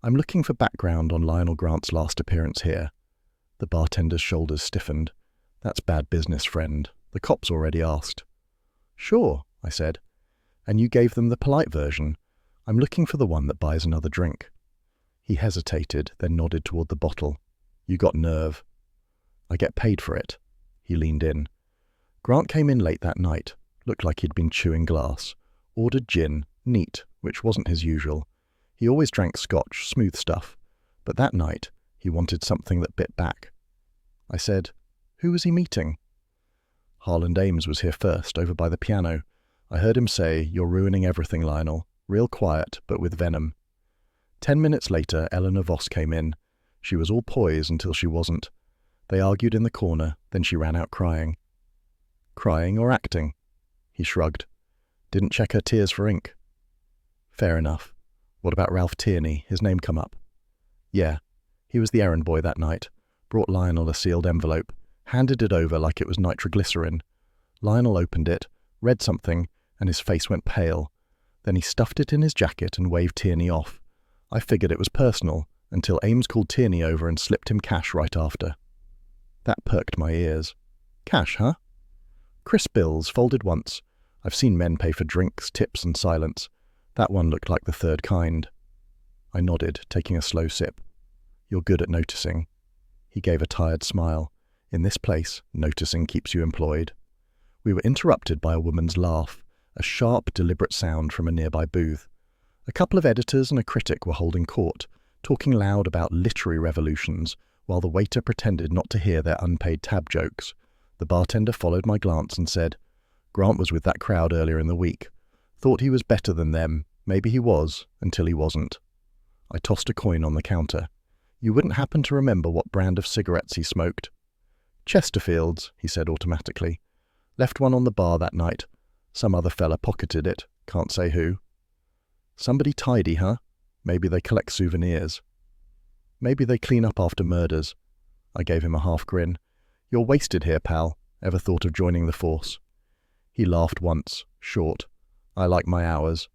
"I'm looking for background on Lionel Grant's last appearance here." The bartender's shoulders stiffened. "That's bad business, friend. The cops already asked." "Sure," I said. "And you gave them the polite version. I'm looking for the one that buys another drink." He hesitated, then nodded toward the bottle. "You got nerve." "I get paid for it." He leaned in. Grant came in late that night. Looked like he'd been chewing glass. Ordered gin, neat, which wasn't his usual. He always drank scotch, smooth stuff. But that night, he wanted something that bit back. I said, "Who was he meeting?" "Harland Ames was here first, over by the piano. I heard him say, 'You're ruining everything, Lionel.' Real quiet, but with venom." 10 minutes later, Eleanor Voss came in. She was all poise until she wasn't. They argued in the corner, then she ran out crying. "Crying or acting?" He shrugged. "Didn't check her tears for ink." "Fair enough. What about Ralph Tierney? His name come up?" "Yeah. He was the errand boy that night. Brought Lionel a sealed envelope. Handed it over like it was nitroglycerin. Lionel opened it, read something, and his face went pale. Then he stuffed it in his jacket and waved Tierney off. I figured it was personal, until Ames called Tierney over and slipped him cash right after. That perked my ears. "Cash, huh?" "Crisp bills, folded once. I've seen men pay for drinks, tips, and silence. That one looked like the third kind." I nodded, taking a slow sip. "You're good at noticing." He gave a tired smile. "In this place, noticing keeps you employed." We were interrupted by a woman's laugh, a sharp, deliberate sound from a nearby booth. A couple of editors and a critic were holding court, talking loud about literary revolutions, while the waiter pretended not to hear their unpaid tab jokes. The bartender followed my glance and said, "Grant was with that crowd earlier in the week. Thought he was better than them. Maybe he was, until he wasn't." I tossed a coin on the counter. "You wouldn't happen to remember what brand of cigarettes he smoked?" "Chesterfields," he said automatically. "Left one on the bar that night. Some other fella pocketed it. Can't say who." "Somebody tidy, huh? Maybe they collect souvenirs." "Maybe they clean up after murders." I gave him a half grin. "You're wasted here, pal. Ever thought of joining the force?" He laughed once, short. "I like my hours."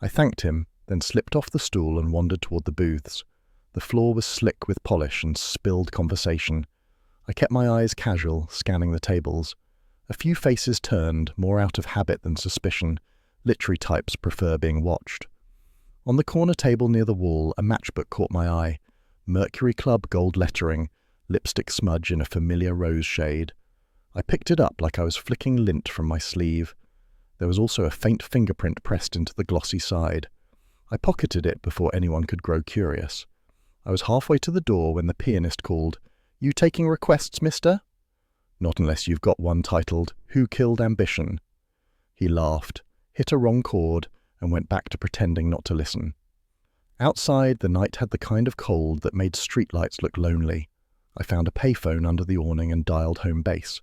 I thanked him, then slipped off the stool and wandered toward the booths. The floor was slick with polish and spilled conversation. I kept my eyes casual, scanning the tables. A few faces turned, more out of habit than suspicion. Literary types prefer being watched. On the corner table near the wall, a matchbook caught my eye. Mercury Club gold lettering, lipstick smudge in a familiar rose shade. I picked it up like I was flicking lint from my sleeve. There was also a faint fingerprint pressed into the glossy side. I pocketed it before anyone could grow curious. I was halfway to the door when the pianist called, "You taking requests, mister?" "Not unless you've got one titled, 'Who Killed Ambition?'" He laughed, hit a wrong chord, and went back to pretending not to listen. Outside, the night had the kind of cold that made streetlights look lonely. I found a payphone under the awning and dialed home base.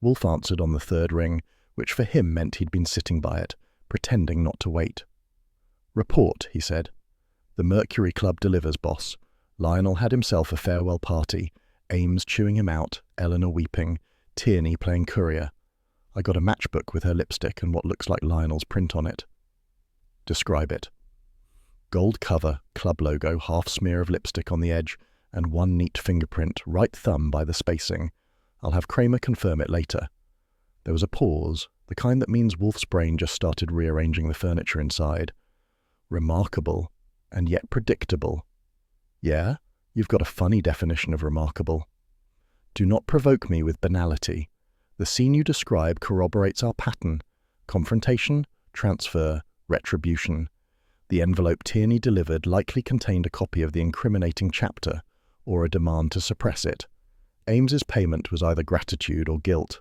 Wolfe answered on the third ring, which for him meant he'd been sitting by it, pretending not to wait. "Report," he said. "The Mercury Club delivers, boss. Lionel had himself a farewell party, Ames chewing him out, Eleanor weeping, Tierney playing courier. I got a matchbook with her lipstick and what looks like Lionel's print on it." "Describe it." "Gold cover, club logo, half smear of lipstick on the edge, and one neat fingerprint, right thumb by the spacing. I'll have Kramer confirm it later." There was a pause, the kind that means Wolfe's brain just started rearranging the furniture inside. "Remarkable, and yet predictable." "Yeah? You've got a funny definition of remarkable." "Do not provoke me with banality. The scene you describe corroborates our pattern. Confrontation, transfer, retribution. The envelope Tierney delivered likely contained a copy of the incriminating chapter, or a demand to suppress it. Ames's payment was either gratitude or guilt."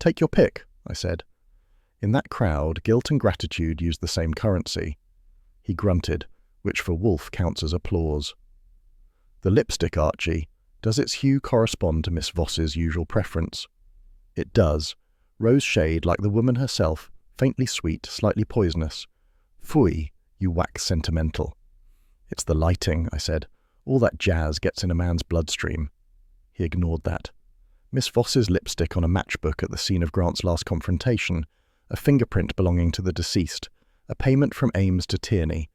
"Take your pick," I said. In that crowd, guilt and gratitude used the same currency. He grunted, which for Wolfe counts as applause. "The lipstick, Archie. Does its hue correspond to Miss Voss's usual preference?" "It does. Rose shade like the woman herself, faintly sweet, slightly poisonous." "Phooey, you wax sentimental." "It's the lighting," I said. "All that jazz gets in a man's bloodstream." He ignored that. Miss Voss's lipstick on a matchbook at the scene of Grant's last confrontation, a fingerprint belonging to the deceased, a payment from Ames to Tierney.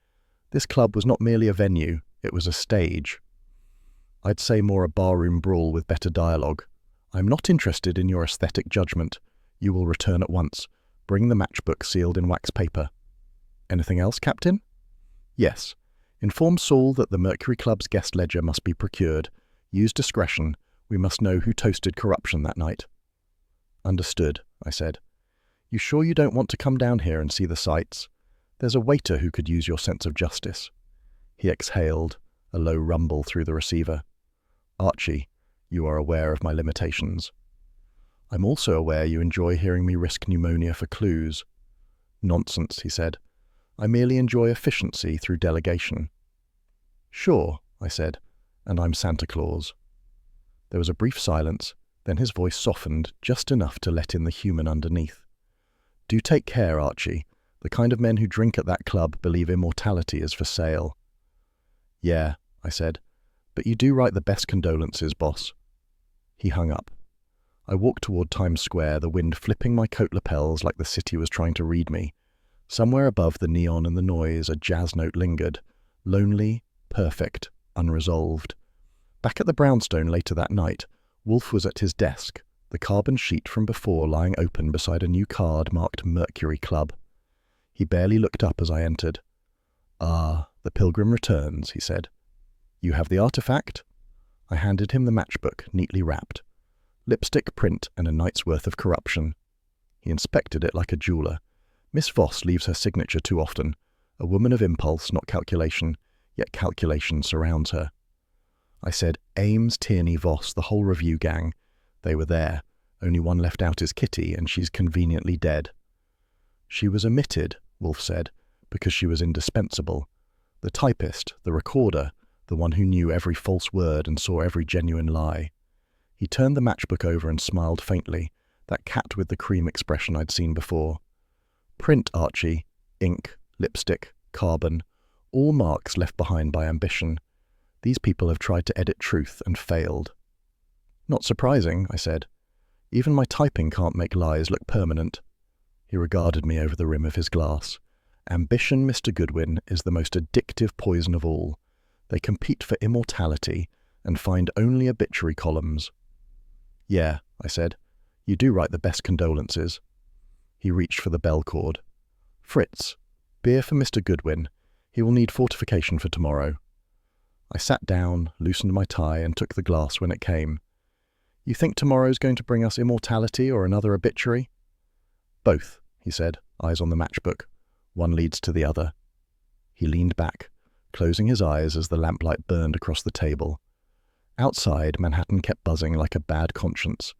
This club was not merely a venue, it was a stage. I'd say more a barroom brawl with better dialogue. "I'm not interested in your aesthetic judgment. You will return at once. Bring the matchbook sealed in wax paper." "Anything else, Captain?" "Yes. Inform Saul that the Mercury Club's guest ledger must be procured. Use discretion. We must know who toasted corruption that night." "Understood," I said. "You sure you don't want to come down here and see the sights? There's a waiter who could use your sense of justice." He exhaled, a low rumble through the receiver. "Archie, you are aware of my limitations." "I'm also aware you enjoy hearing me risk pneumonia for clues." "Nonsense," he said. "I merely enjoy efficiency through delegation." "Sure," I said, "and I'm Santa Claus." There was a brief silence, then his voice softened just enough to let in the human underneath. "Do take care, Archie. The kind of men who drink at that club believe immortality is for sale." "Yeah," I said, "but you do write the best condolences, boss." He hung up. I walked toward Times Square, the wind flipping my coat lapels like the city was trying to read me. Somewhere above the neon and the noise, a jazz note lingered. Lonely, perfect, unresolved. Back at the brownstone later that night, Wolfe was at his desk, the carbon sheet from before lying open beside a new card marked Mercury Club. He barely looked up as I entered. "Ah, the pilgrim returns," he said. "You have the artifact?" I handed him the matchbook, neatly wrapped. Lipstick, print, and a night's worth of corruption. He inspected it like a jeweller. Miss Voss leaves her signature too often. A woman of impulse, not calculation, yet calculation surrounds her. I said, "Ames, Tierney, Voss, the whole review gang." They were there. Only one left out is Kitty, and she's conveniently dead. "She was omitted," Wolfe said, "because she was indispensable. The typist, the recorder, the one who knew every false word and saw every genuine lie." He turned the matchbook over and smiled faintly, that cat with the cream expression I'd seen before. "Print, Archie, ink, lipstick, carbon, all marks left behind by ambition. These people have tried to edit truth and failed." "Not surprising," I said. "Even my typing can't make lies look permanent." He regarded me over the rim of his glass. "Ambition, Mr. Goodwin, is the most addictive poison of all. They compete for immortality and find only obituary columns." "Yeah," I said. "You do write the best condolences." He reached for the bell cord. "Fritz, beer for Mr. Goodwin. He will need fortification for tomorrow." I sat down, loosened my tie, and took the glass when it came. "You think tomorrow's going to bring us immortality or another obituary?" "Both," he said, eyes on the matchbook. "One leads to the other." He leaned back, closing his eyes as the lamplight burned across the table. Outside, Manhattan kept buzzing like a bad conscience.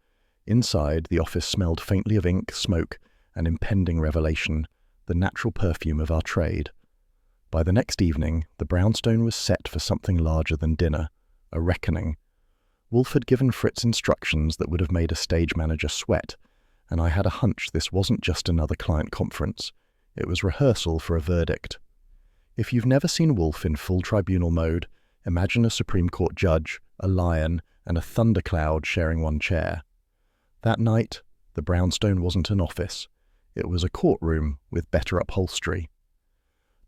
Inside, the office smelled faintly of ink, smoke, an impending revelation, the natural perfume of our trade. By the next evening, the brownstone was set for something larger than dinner, a reckoning. Wolfe had given Fritz instructions that would have made a stage manager sweat, and I had a hunch this wasn't just another client conference. It was rehearsal for a verdict. If you've never seen Wolfe in full tribunal mode, imagine a Supreme Court judge, a lion, and a thundercloud sharing one chair. That night, the brownstone wasn't an office. It was a courtroom with better upholstery.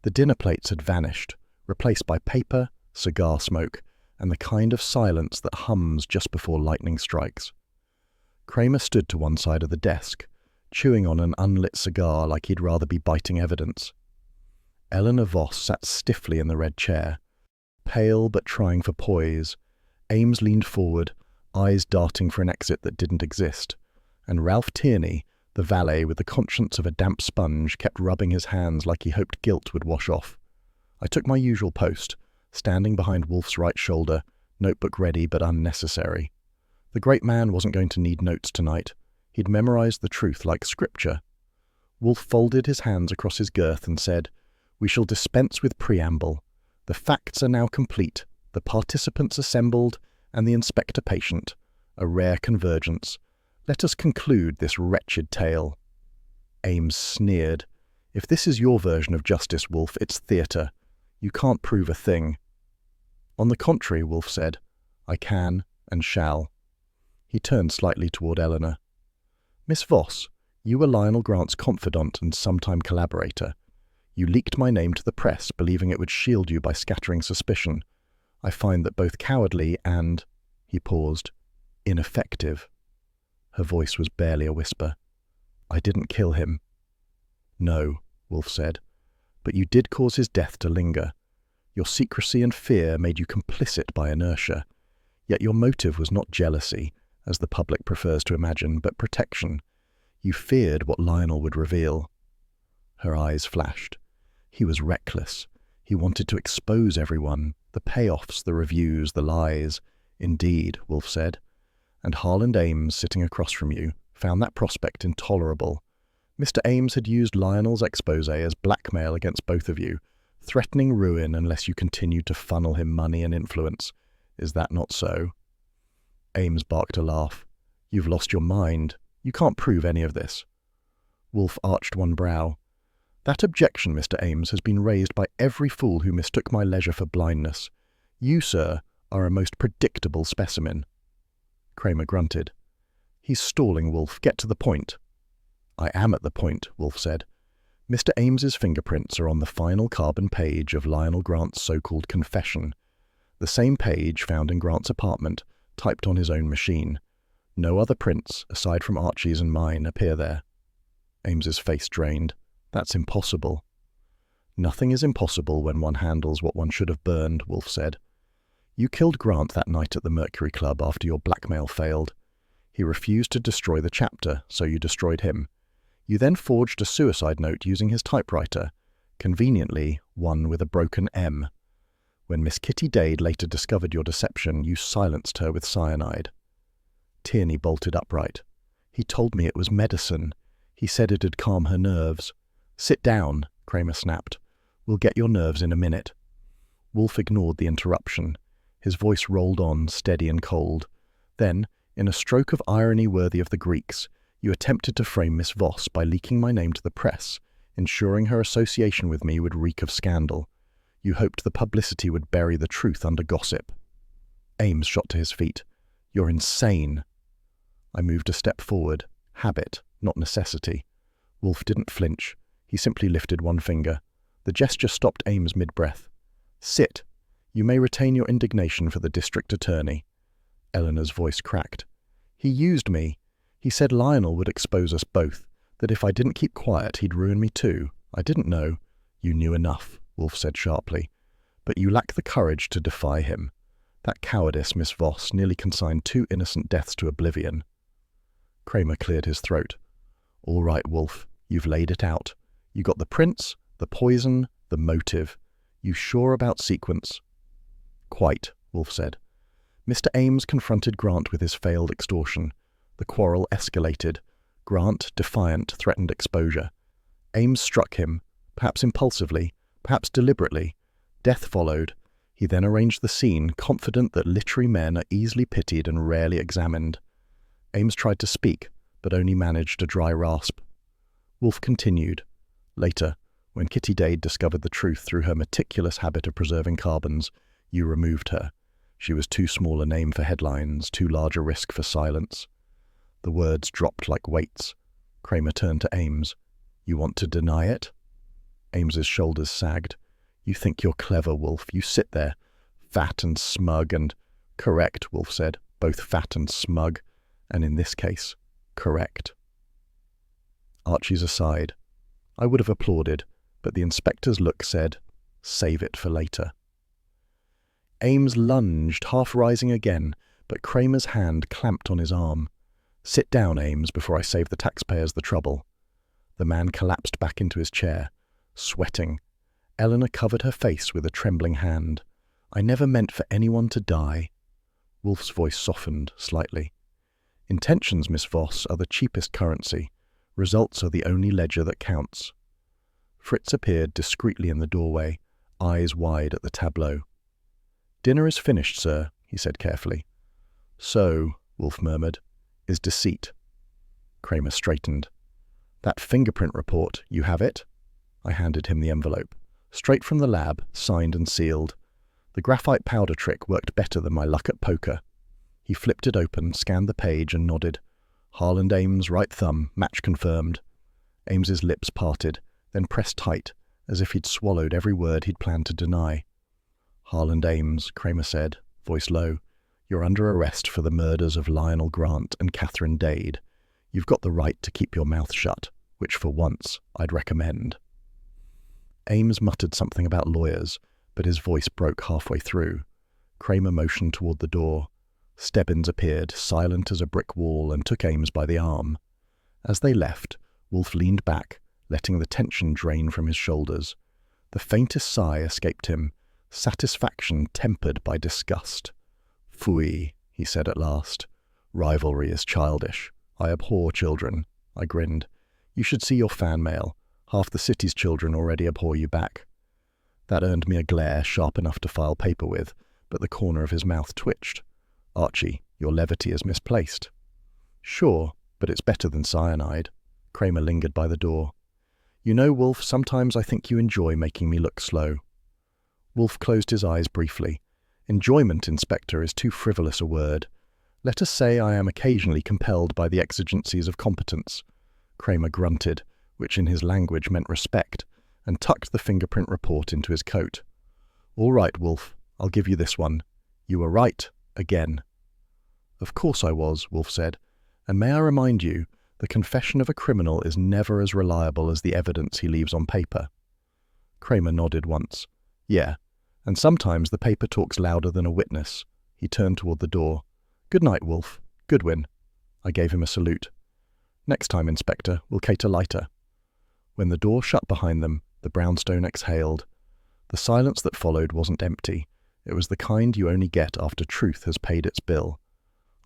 The dinner plates had vanished, replaced by paper, cigar smoke, and the kind of silence that hums just before lightning strikes. Kramer stood to one side of the desk, chewing on an unlit cigar like he'd rather be biting evidence. Eleanor Voss sat stiffly in the red chair, pale but trying for poise. Ames leaned forward, eyes darting for an exit that didn't exist, and Ralph Tierney, the valet with the conscience of a damp sponge, kept rubbing his hands like he hoped guilt would wash off. I took my usual post, standing behind Wolfe's right shoulder, notebook ready but unnecessary. The great man wasn't going to need notes tonight. He'd memorized the truth like scripture. Wolfe folded his hands across his girth and said, "We shall dispense with preamble. The facts are now complete, the participants assembled, and the inspector patient. A rare convergence. Let us conclude this wretched tale." Ames sneered. "If this is your version of justice, Wolfe, it's theatre. You can't prove a thing." "On the contrary," Wolfe said, "I can and shall." He turned slightly toward Eleanor. "Miss Voss, you were Lionel Grant's confidant and sometime collaborator. You leaked my name to the press, believing it would shield you by scattering suspicion. I find that both cowardly and," he paused, "ineffective." Her voice was barely a whisper. "I didn't kill him." "No," Wolfe said, "but you did cause his death to linger. Your secrecy and fear made you complicit by inertia. Yet your motive was not jealousy, as the public prefers to imagine, but protection. You feared what Lionel would reveal." Her eyes flashed. He was reckless. He wanted to expose everyone, the payoffs, the reviews, the lies. "Indeed," Wolfe said. "And Harland Ames, sitting across from you, found that prospect intolerable. Mr. Ames had used Lionel's expose as blackmail against both of you, threatening ruin unless you continued to funnel him money and influence. Is that not so?" Ames barked a laugh. "You've lost your mind. You can't prove any of this." Wolfe arched one brow. "That objection, Mr. Ames, has been raised by every fool who mistook my leisure for blindness. You, sir, are a most predictable specimen." Kramer grunted. "He's stalling, Wolfe. Get to the point." "I am at the point," Wolfe said. "Mr. Ames's fingerprints are on the final carbon page of Lionel Grant's so-called confession. The same page found in Grant's apartment, typed on his own machine. No other prints, aside from Archie's and mine, appear there." Ames's face drained. "That's impossible." "Nothing is impossible when one handles what one should have burned," Wolfe said. "You killed Grant that night at the Mercury Club after your blackmail failed. He refused to destroy the chapter, so you destroyed him. You then forged a suicide note using his typewriter, conveniently one with a broken M. When Miss Kitty Dade later discovered your deception, you silenced her with cyanide." Tierney bolted upright. "He told me it was medicine. He said it'd calm her nerves." "Sit down," Kramer snapped. "We'll get your nerves in a minute." Wolfe ignored the interruption. His voice rolled on, steady and cold. Then, in a stroke of irony worthy of the Greeks, you attempted to frame Miss Voss by leaking my name to the press, ensuring her association with me would reek of scandal. You hoped the publicity would bury the truth under gossip. Ames shot to his feet. "You're insane." I moved a step forward. Habit, not necessity. Wolfe didn't flinch. He simply lifted one finger. The gesture stopped Ames mid-breath. "Sit. You may retain your indignation for the district attorney." Eleanor's voice cracked. "He used me. He said Lionel would expose us both, that if I didn't keep quiet, he'd ruin me too. I didn't know." "You knew enough," Wolfe said sharply. "But you lack the courage to defy him. That cowardice, Miss Voss, nearly consigned 2 innocent deaths to oblivion." Kramer cleared his throat. "All right, Wolfe, you've laid it out. You got the prints, the poison, the motive. You sure about sequence?" "Quite," Wolfe said. "Mr. Ames confronted Grant with his failed extortion. The quarrel escalated. Grant, defiant, threatened exposure. Ames struck him, perhaps impulsively, perhaps deliberately. Death followed. He then arranged the scene, confident that literary men are easily pitied and rarely examined. Ames tried to speak, but only managed a dry rasp. Wolfe continued. Later, when Kitty Dade discovered the truth through her meticulous habit of preserving carbons, you removed her. She was too small a name for headlines, too large a risk for silence. The words dropped like weights. Kramer turned to Ames. You want to deny it? Ames's shoulders sagged. You think you're clever, Wolfe. You sit there, fat and smug and— Correct, Wolfe said, both fat and smug, and in this case, correct. Archie's aside. I would have applauded, but the inspector's look said, save it for later. Ames lunged, half rising again, but Kramer's hand clamped on his arm. Sit down, Ames, before I save the taxpayers the trouble. The man collapsed back into his chair, sweating. Eleanor covered her face with a trembling hand. I never meant for anyone to die. Wolfe's voice softened slightly. Intentions, Miss Voss, are the cheapest currency. Results are the only ledger that counts. Fritz appeared discreetly in the doorway, eyes wide at the tableau. Dinner is finished, sir, he said carefully. So, Wolfe murmured, is deceit. Kramer straightened. That fingerprint report, you have it? I handed him the envelope. Straight from the lab, signed and sealed. The graphite powder trick worked better than my luck at poker. He flipped it open, scanned the page, and nodded. Harland Ames, right thumb, match confirmed. Ames's lips parted, then pressed tight, as if he'd swallowed every word he'd planned to deny. Harland Ames, Kramer said, voice low, you're under arrest for the murders of Lionel Grant and Catherine Dade. You've got the right to keep your mouth shut, which for once I'd recommend. Ames muttered something about lawyers, but his voice broke halfway through. Kramer motioned toward the door. Stebbins appeared, silent as a brick wall, and took Ames by the arm. As they left, Wolfe leaned back, letting the tension drain from his shoulders. The faintest sigh escaped him, satisfaction tempered by disgust. Phooey, he said at last. Rivalry is childish. I abhor children. I grinned. You should see your fan mail. Half the city's children already abhor you back. That earned me a glare sharp enough to file paper with, but the corner of his mouth twitched. Archie, your levity is misplaced. Sure, but it's better than cyanide. Kramer lingered by the door. You know, Wolfe, sometimes I think you enjoy making me look slow. Wolfe closed his eyes briefly. Enjoyment, Inspector, is too frivolous a word. Let us say I am occasionally compelled by the exigencies of competence. Kramer grunted, which in his language meant respect, and tucked the fingerprint report into his coat. All right, Wolfe, I'll give you this one. You were right, again. Of course I was, Wolfe said, and may I remind you, the confession of a criminal is never as reliable as the evidence he leaves on paper. Kramer nodded once. Yeah, and sometimes the paper talks louder than a witness. He turned toward the door. Good night, Wolfe. Goodwin. I gave him a salute. Next time, Inspector, we'll cater lighter. When the door shut behind them, the brownstone exhaled. The silence that followed wasn't empty. It was the kind you only get after truth has paid its bill.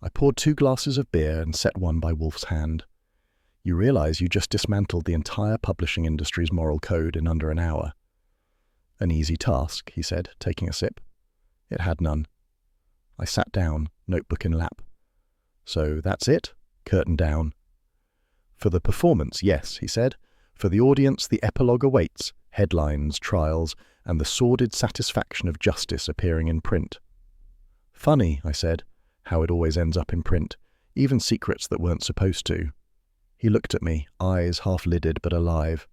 I poured 2 glasses of beer and set one by Wolfe's hand. You realize you just dismantled the entire publishing industry's moral code in under an hour. An easy task, he said, taking a sip. It had none. I sat down, notebook in lap. So that's it? Curtain down. For the performance, yes, he said. For the audience, the epilogue awaits, headlines, trials, and the sordid satisfaction of justice appearing in print. Funny, I said, how it always ends up in print, even secrets that weren't supposed to. He looked at me, eyes half-lidded but alive.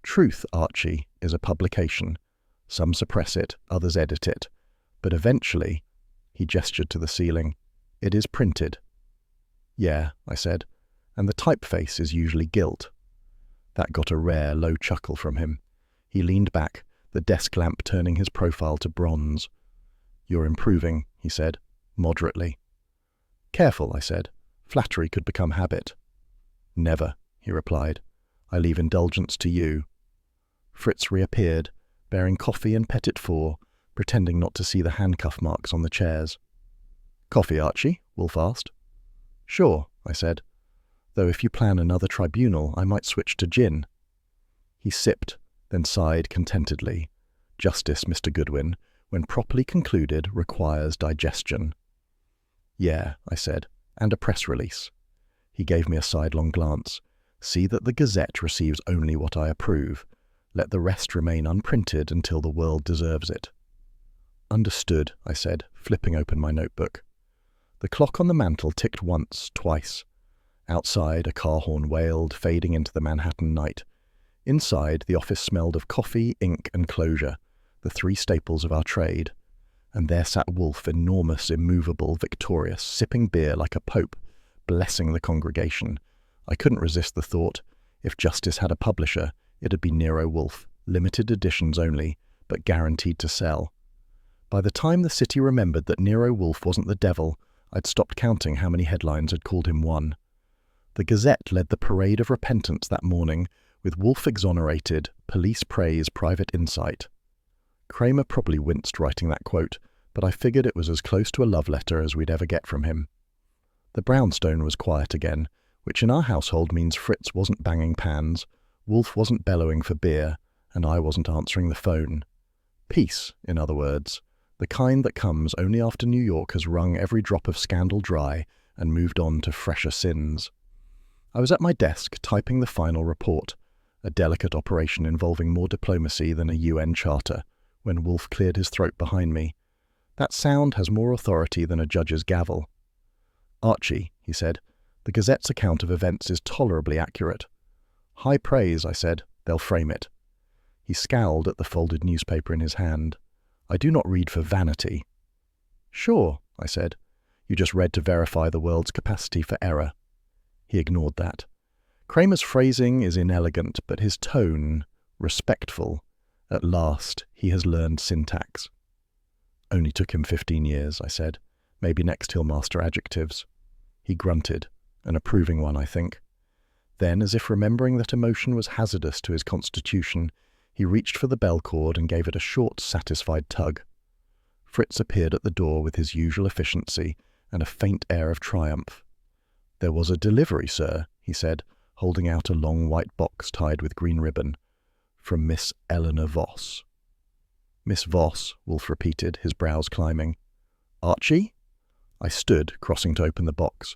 Truth, Archie, is a publication. Some suppress it, others edit it. But eventually, he gestured to the ceiling, it is printed. Yeah, I said, and the typeface is usually gilt. That got a rare, low chuckle from him. He leaned back, the desk lamp turning his profile to bronze. You're improving, he said, moderately. Careful, I said. Flattery could become habit. Never, he replied. I leave indulgence to you. Fritz reappeared, bearing coffee and petit four, pretending not to see the handcuff marks on the chairs. Coffee, Archie? Wolfe asked. Sure, I said. Though if you plan another tribunal, I might switch to gin." He sipped, then sighed contentedly. "Justice, Mr. Goodwin, when properly concluded, requires digestion." "Yeah," I said, "and a press release." He gave me a sidelong glance. "See that the Gazette receives only what I approve. Let the rest remain unprinted until the world deserves it." "Understood," I said, flipping open my notebook. The clock on the mantel ticked once, twice. Outside, a car horn wailed, fading into the Manhattan night. Inside, the office smelled of coffee, ink, and closure, the three staples of our trade. And there sat Wolfe, enormous, immovable, victorious, sipping beer like a pope, blessing the congregation. I couldn't resist the thought. If Justice had a publisher, it'd be Nero Wolfe, limited editions only, but guaranteed to sell. By the time the city remembered that Nero Wolfe wasn't the devil, I'd stopped counting how many headlines had called him one. The Gazette led the parade of repentance that morning, with Wolfe exonerated, police praise, private insight. Kramer probably winced writing that quote, but I figured it was as close to a love letter as we'd ever get from him. The brownstone was quiet again, which in our household means Fritz wasn't banging pans, Wolfe wasn't bellowing for beer, and I wasn't answering the phone. Peace, in other words, the kind that comes only after New York has wrung every drop of scandal dry and moved on to fresher sins. I was at my desk typing the final report, a delicate operation involving more diplomacy than a UN charter, when Wolfe cleared his throat behind me. That sound has more authority than a judge's gavel. "Archie," he said, "the Gazette's account of events is tolerably accurate." "High praise," I said. "They'll frame it." He scowled at the folded newspaper in his hand. "I do not read for vanity." "Sure," I said. "You just read to verify the world's capacity for error." He ignored that. Kramer's phrasing is inelegant, but his tone, respectful. At last, he has learned syntax. "Only took him 15 years, I said. "Maybe next he'll master adjectives." He grunted, an approving one, I think. Then, as if remembering that emotion was hazardous to his constitution, he reached for the bell cord and gave it a short, satisfied tug. Fritz appeared at the door with his usual efficiency and a faint air of triumph. "There was a delivery, sir," he said, holding out a long white box tied with green ribbon. "From Miss Eleanor Voss." "Miss Voss," Wolfe repeated, his brows climbing. "Archie?" I stood, crossing to open the box.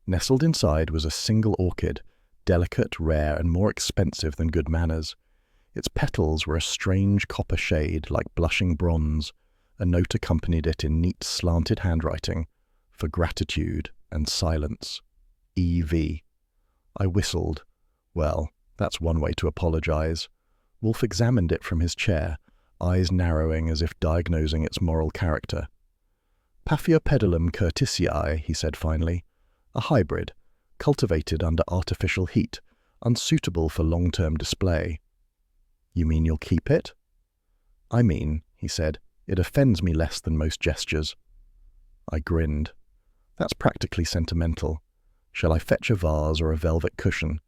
Nestled inside was a single orchid, delicate, rare, and more expensive than good manners. Its petals were a strange copper shade, like blushing bronze. A note accompanied it in neat, slanted handwriting, for gratitude and silence. E.V. I whistled. Well, that's one way to apologize. Wolfe examined it from his chair, eyes narrowing as if diagnosing its moral character. "Paphiopedilum curtisii," he said finally. "A hybrid, cultivated under artificial heat, unsuitable for long-term display." "You mean you'll keep it?" "I mean," he said, "it offends me less than most gestures." I grinned. "That's practically sentimental. Shall I fetch a vase or a velvet cushion?"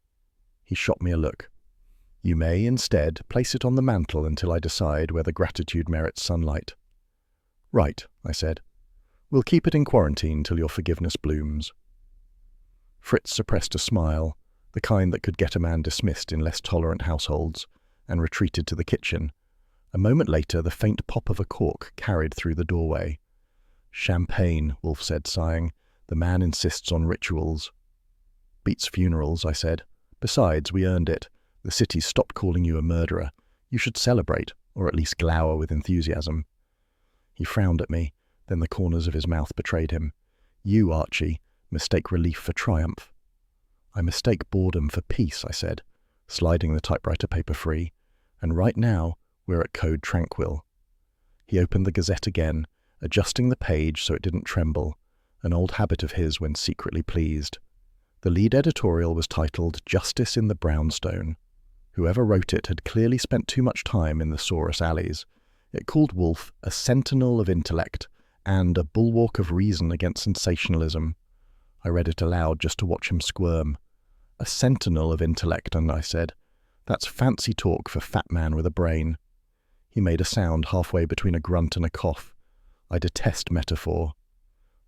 He shot me a look. "You may, instead, place it on the mantel until I decide whether gratitude merits sunlight." "Right," I said. "We'll keep it in quarantine till your forgiveness blooms." Fritz suppressed a smile, the kind that could get a man dismissed in less tolerant households, and retreated to the kitchen. A moment later, the faint pop of a cork carried through the doorway. "Champagne," Wolfe said, sighing. "The man insists on rituals." "Beats funerals," I said. "Besides, we earned it. The city stopped calling you a murderer. You should celebrate, or at least glower with enthusiasm." He frowned at me, then the corners of his mouth betrayed him. "You, Archie, mistake relief for triumph." "I mistake boredom for peace," I said, sliding the typewriter paper free. "And right now, we're at Code Tranquil." He opened the Gazette again, adjusting the page so it didn't tremble, an old habit of his when secretly pleased. The lead editorial was titled "Justice in the Brownstone." Whoever wrote it had clearly spent too much time in the Saurus alleys. It called Wolfe a sentinel of intellect and a bulwark of reason against sensationalism. I read it aloud just to watch him squirm. "A sentinel of intellect," and I said, "that's fancy talk for fat man with a brain." He made a sound halfway between a grunt and a cough. "I detest metaphor."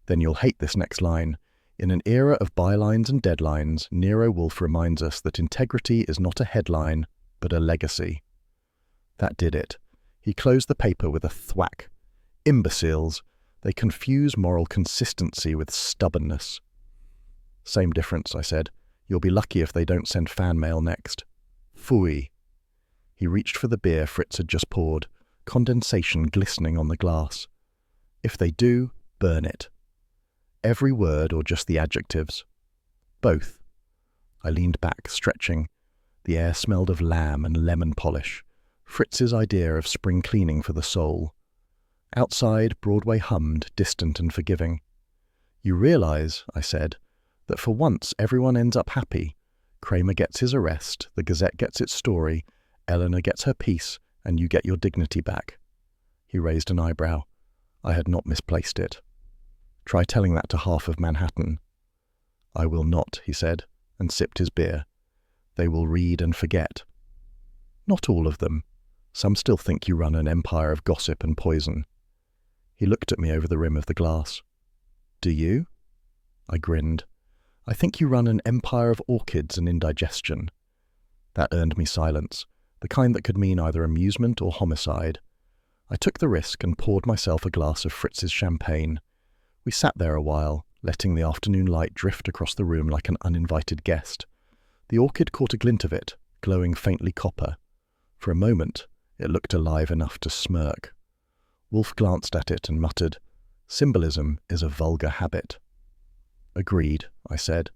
"Then you'll hate this next line. In an era of bylines and deadlines, Nero Wolfe reminds us that integrity is not a headline, but a legacy. That did it. He closed the paper with a thwack. Imbeciles. They confuse moral consistency with stubbornness. Same difference, I said. You'll be lucky if they don't send fan mail next. Phooey. He reached for the beer Fritz had just poured, condensation glistening on the glass. If they do, burn it. Every word or just the adjectives? Both. I leaned back, stretching. The air smelled of lamb and lemon polish. Fritz's idea of spring cleaning for the soul. Outside, Broadway hummed, distant and forgiving. You realize, I said, that for once everyone ends up happy. Kramer gets his arrest, the Gazette gets its story, Eleanor gets her peace, and you get your dignity back. He raised an eyebrow. I had not misplaced it. Try telling that to half of Manhattan. I will not, he said, and sipped his beer. They will read and forget. Not all of them. Some still think you run an empire of gossip and poison. He looked at me over the rim of the glass. Do you? I grinned. I think you run an empire of orchids and indigestion. That earned me silence, the kind that could mean either amusement or homicide. I took the risk and poured myself a glass of Fritz's champagne. We sat there a while, letting the afternoon light drift across the room like an uninvited guest. The orchid caught a glint of it, glowing faintly copper. For a moment, it looked alive enough to smirk. Wolfe glanced at it and muttered, "Symbolism is a vulgar habit." "Agreed," I said,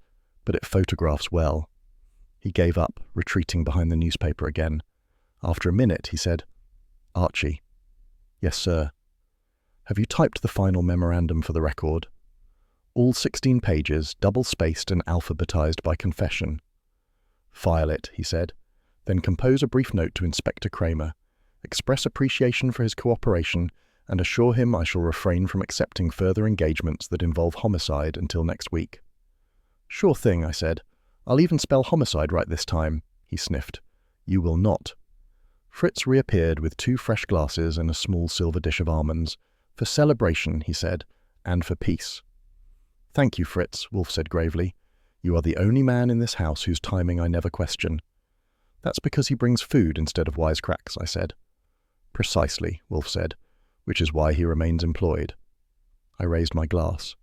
"but it photographs well." He gave up, retreating behind the newspaper again. After a minute, he said, "Archie." "Yes, sir." "Have you typed the final memorandum for the record?" "All 16 pages, double-spaced and alphabetized by confession." "File it," he said. "Then compose a brief note to Inspector Kramer. Express appreciation for his cooperation and assure him I shall refrain from accepting further engagements that involve homicide until next week." "Sure thing," I said. "I'll even spell homicide right this time," he sniffed. "You will not." Fritz reappeared with 2 fresh glasses and a small silver dish of almonds. "For celebration," he said, "and for peace." "Thank you, Fritz," Wolfe said gravely. "You are the only man in this house whose timing I never question." "That's because he brings food instead of wisecracks," I said. "Precisely," Wolfe said, "which is why he remains employed." I raised my glass.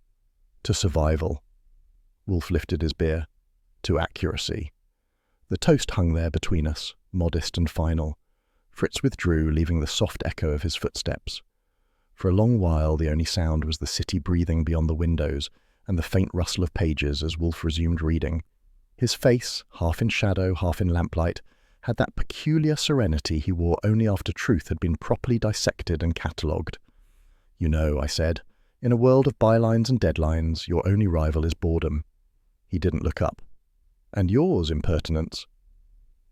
"To survival." Wolfe lifted his beer. "To accuracy." The toast hung there between us, modest and final. Fritz withdrew, leaving the soft echo of his footsteps. For a long while the only sound was the city breathing beyond the windows and the faint rustle of pages as Wolfe resumed reading. His face, half in shadow, half in lamplight, had that peculiar serenity he wore only after truth had been properly dissected and catalogued. "You know," I said, "in a world of bylines and deadlines, your only rival is boredom." He didn't look up. "And yours, impertinence."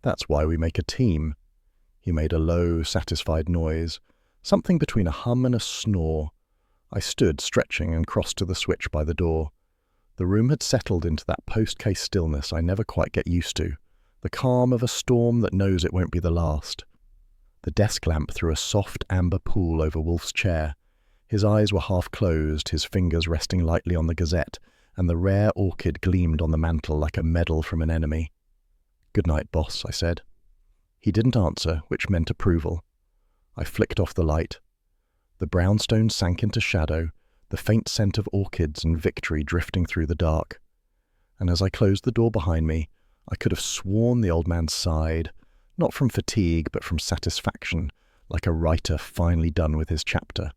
"That's why we make a team." He made a low, satisfied noise, something between a hum and a snore. I stood, stretching, and crossed to the switch by the door. The room had settled into that post-case stillness I never quite get used to, the calm of a storm that knows it won't be the last. The desk lamp threw a soft amber pool over Wolfe's chair. His eyes were half closed, his fingers resting lightly on the Gazette, and the rare orchid gleamed on the mantel like a medal from an enemy. "Good night, boss," I said. He didn't answer, which meant approval. I flicked off the light. The brownstone sank into shadow, the faint scent of orchids and victory drifting through the dark. And as I closed the door behind me, I could have sworn the old man sighed, not from fatigue but from satisfaction, like a writer finally done with his chapter.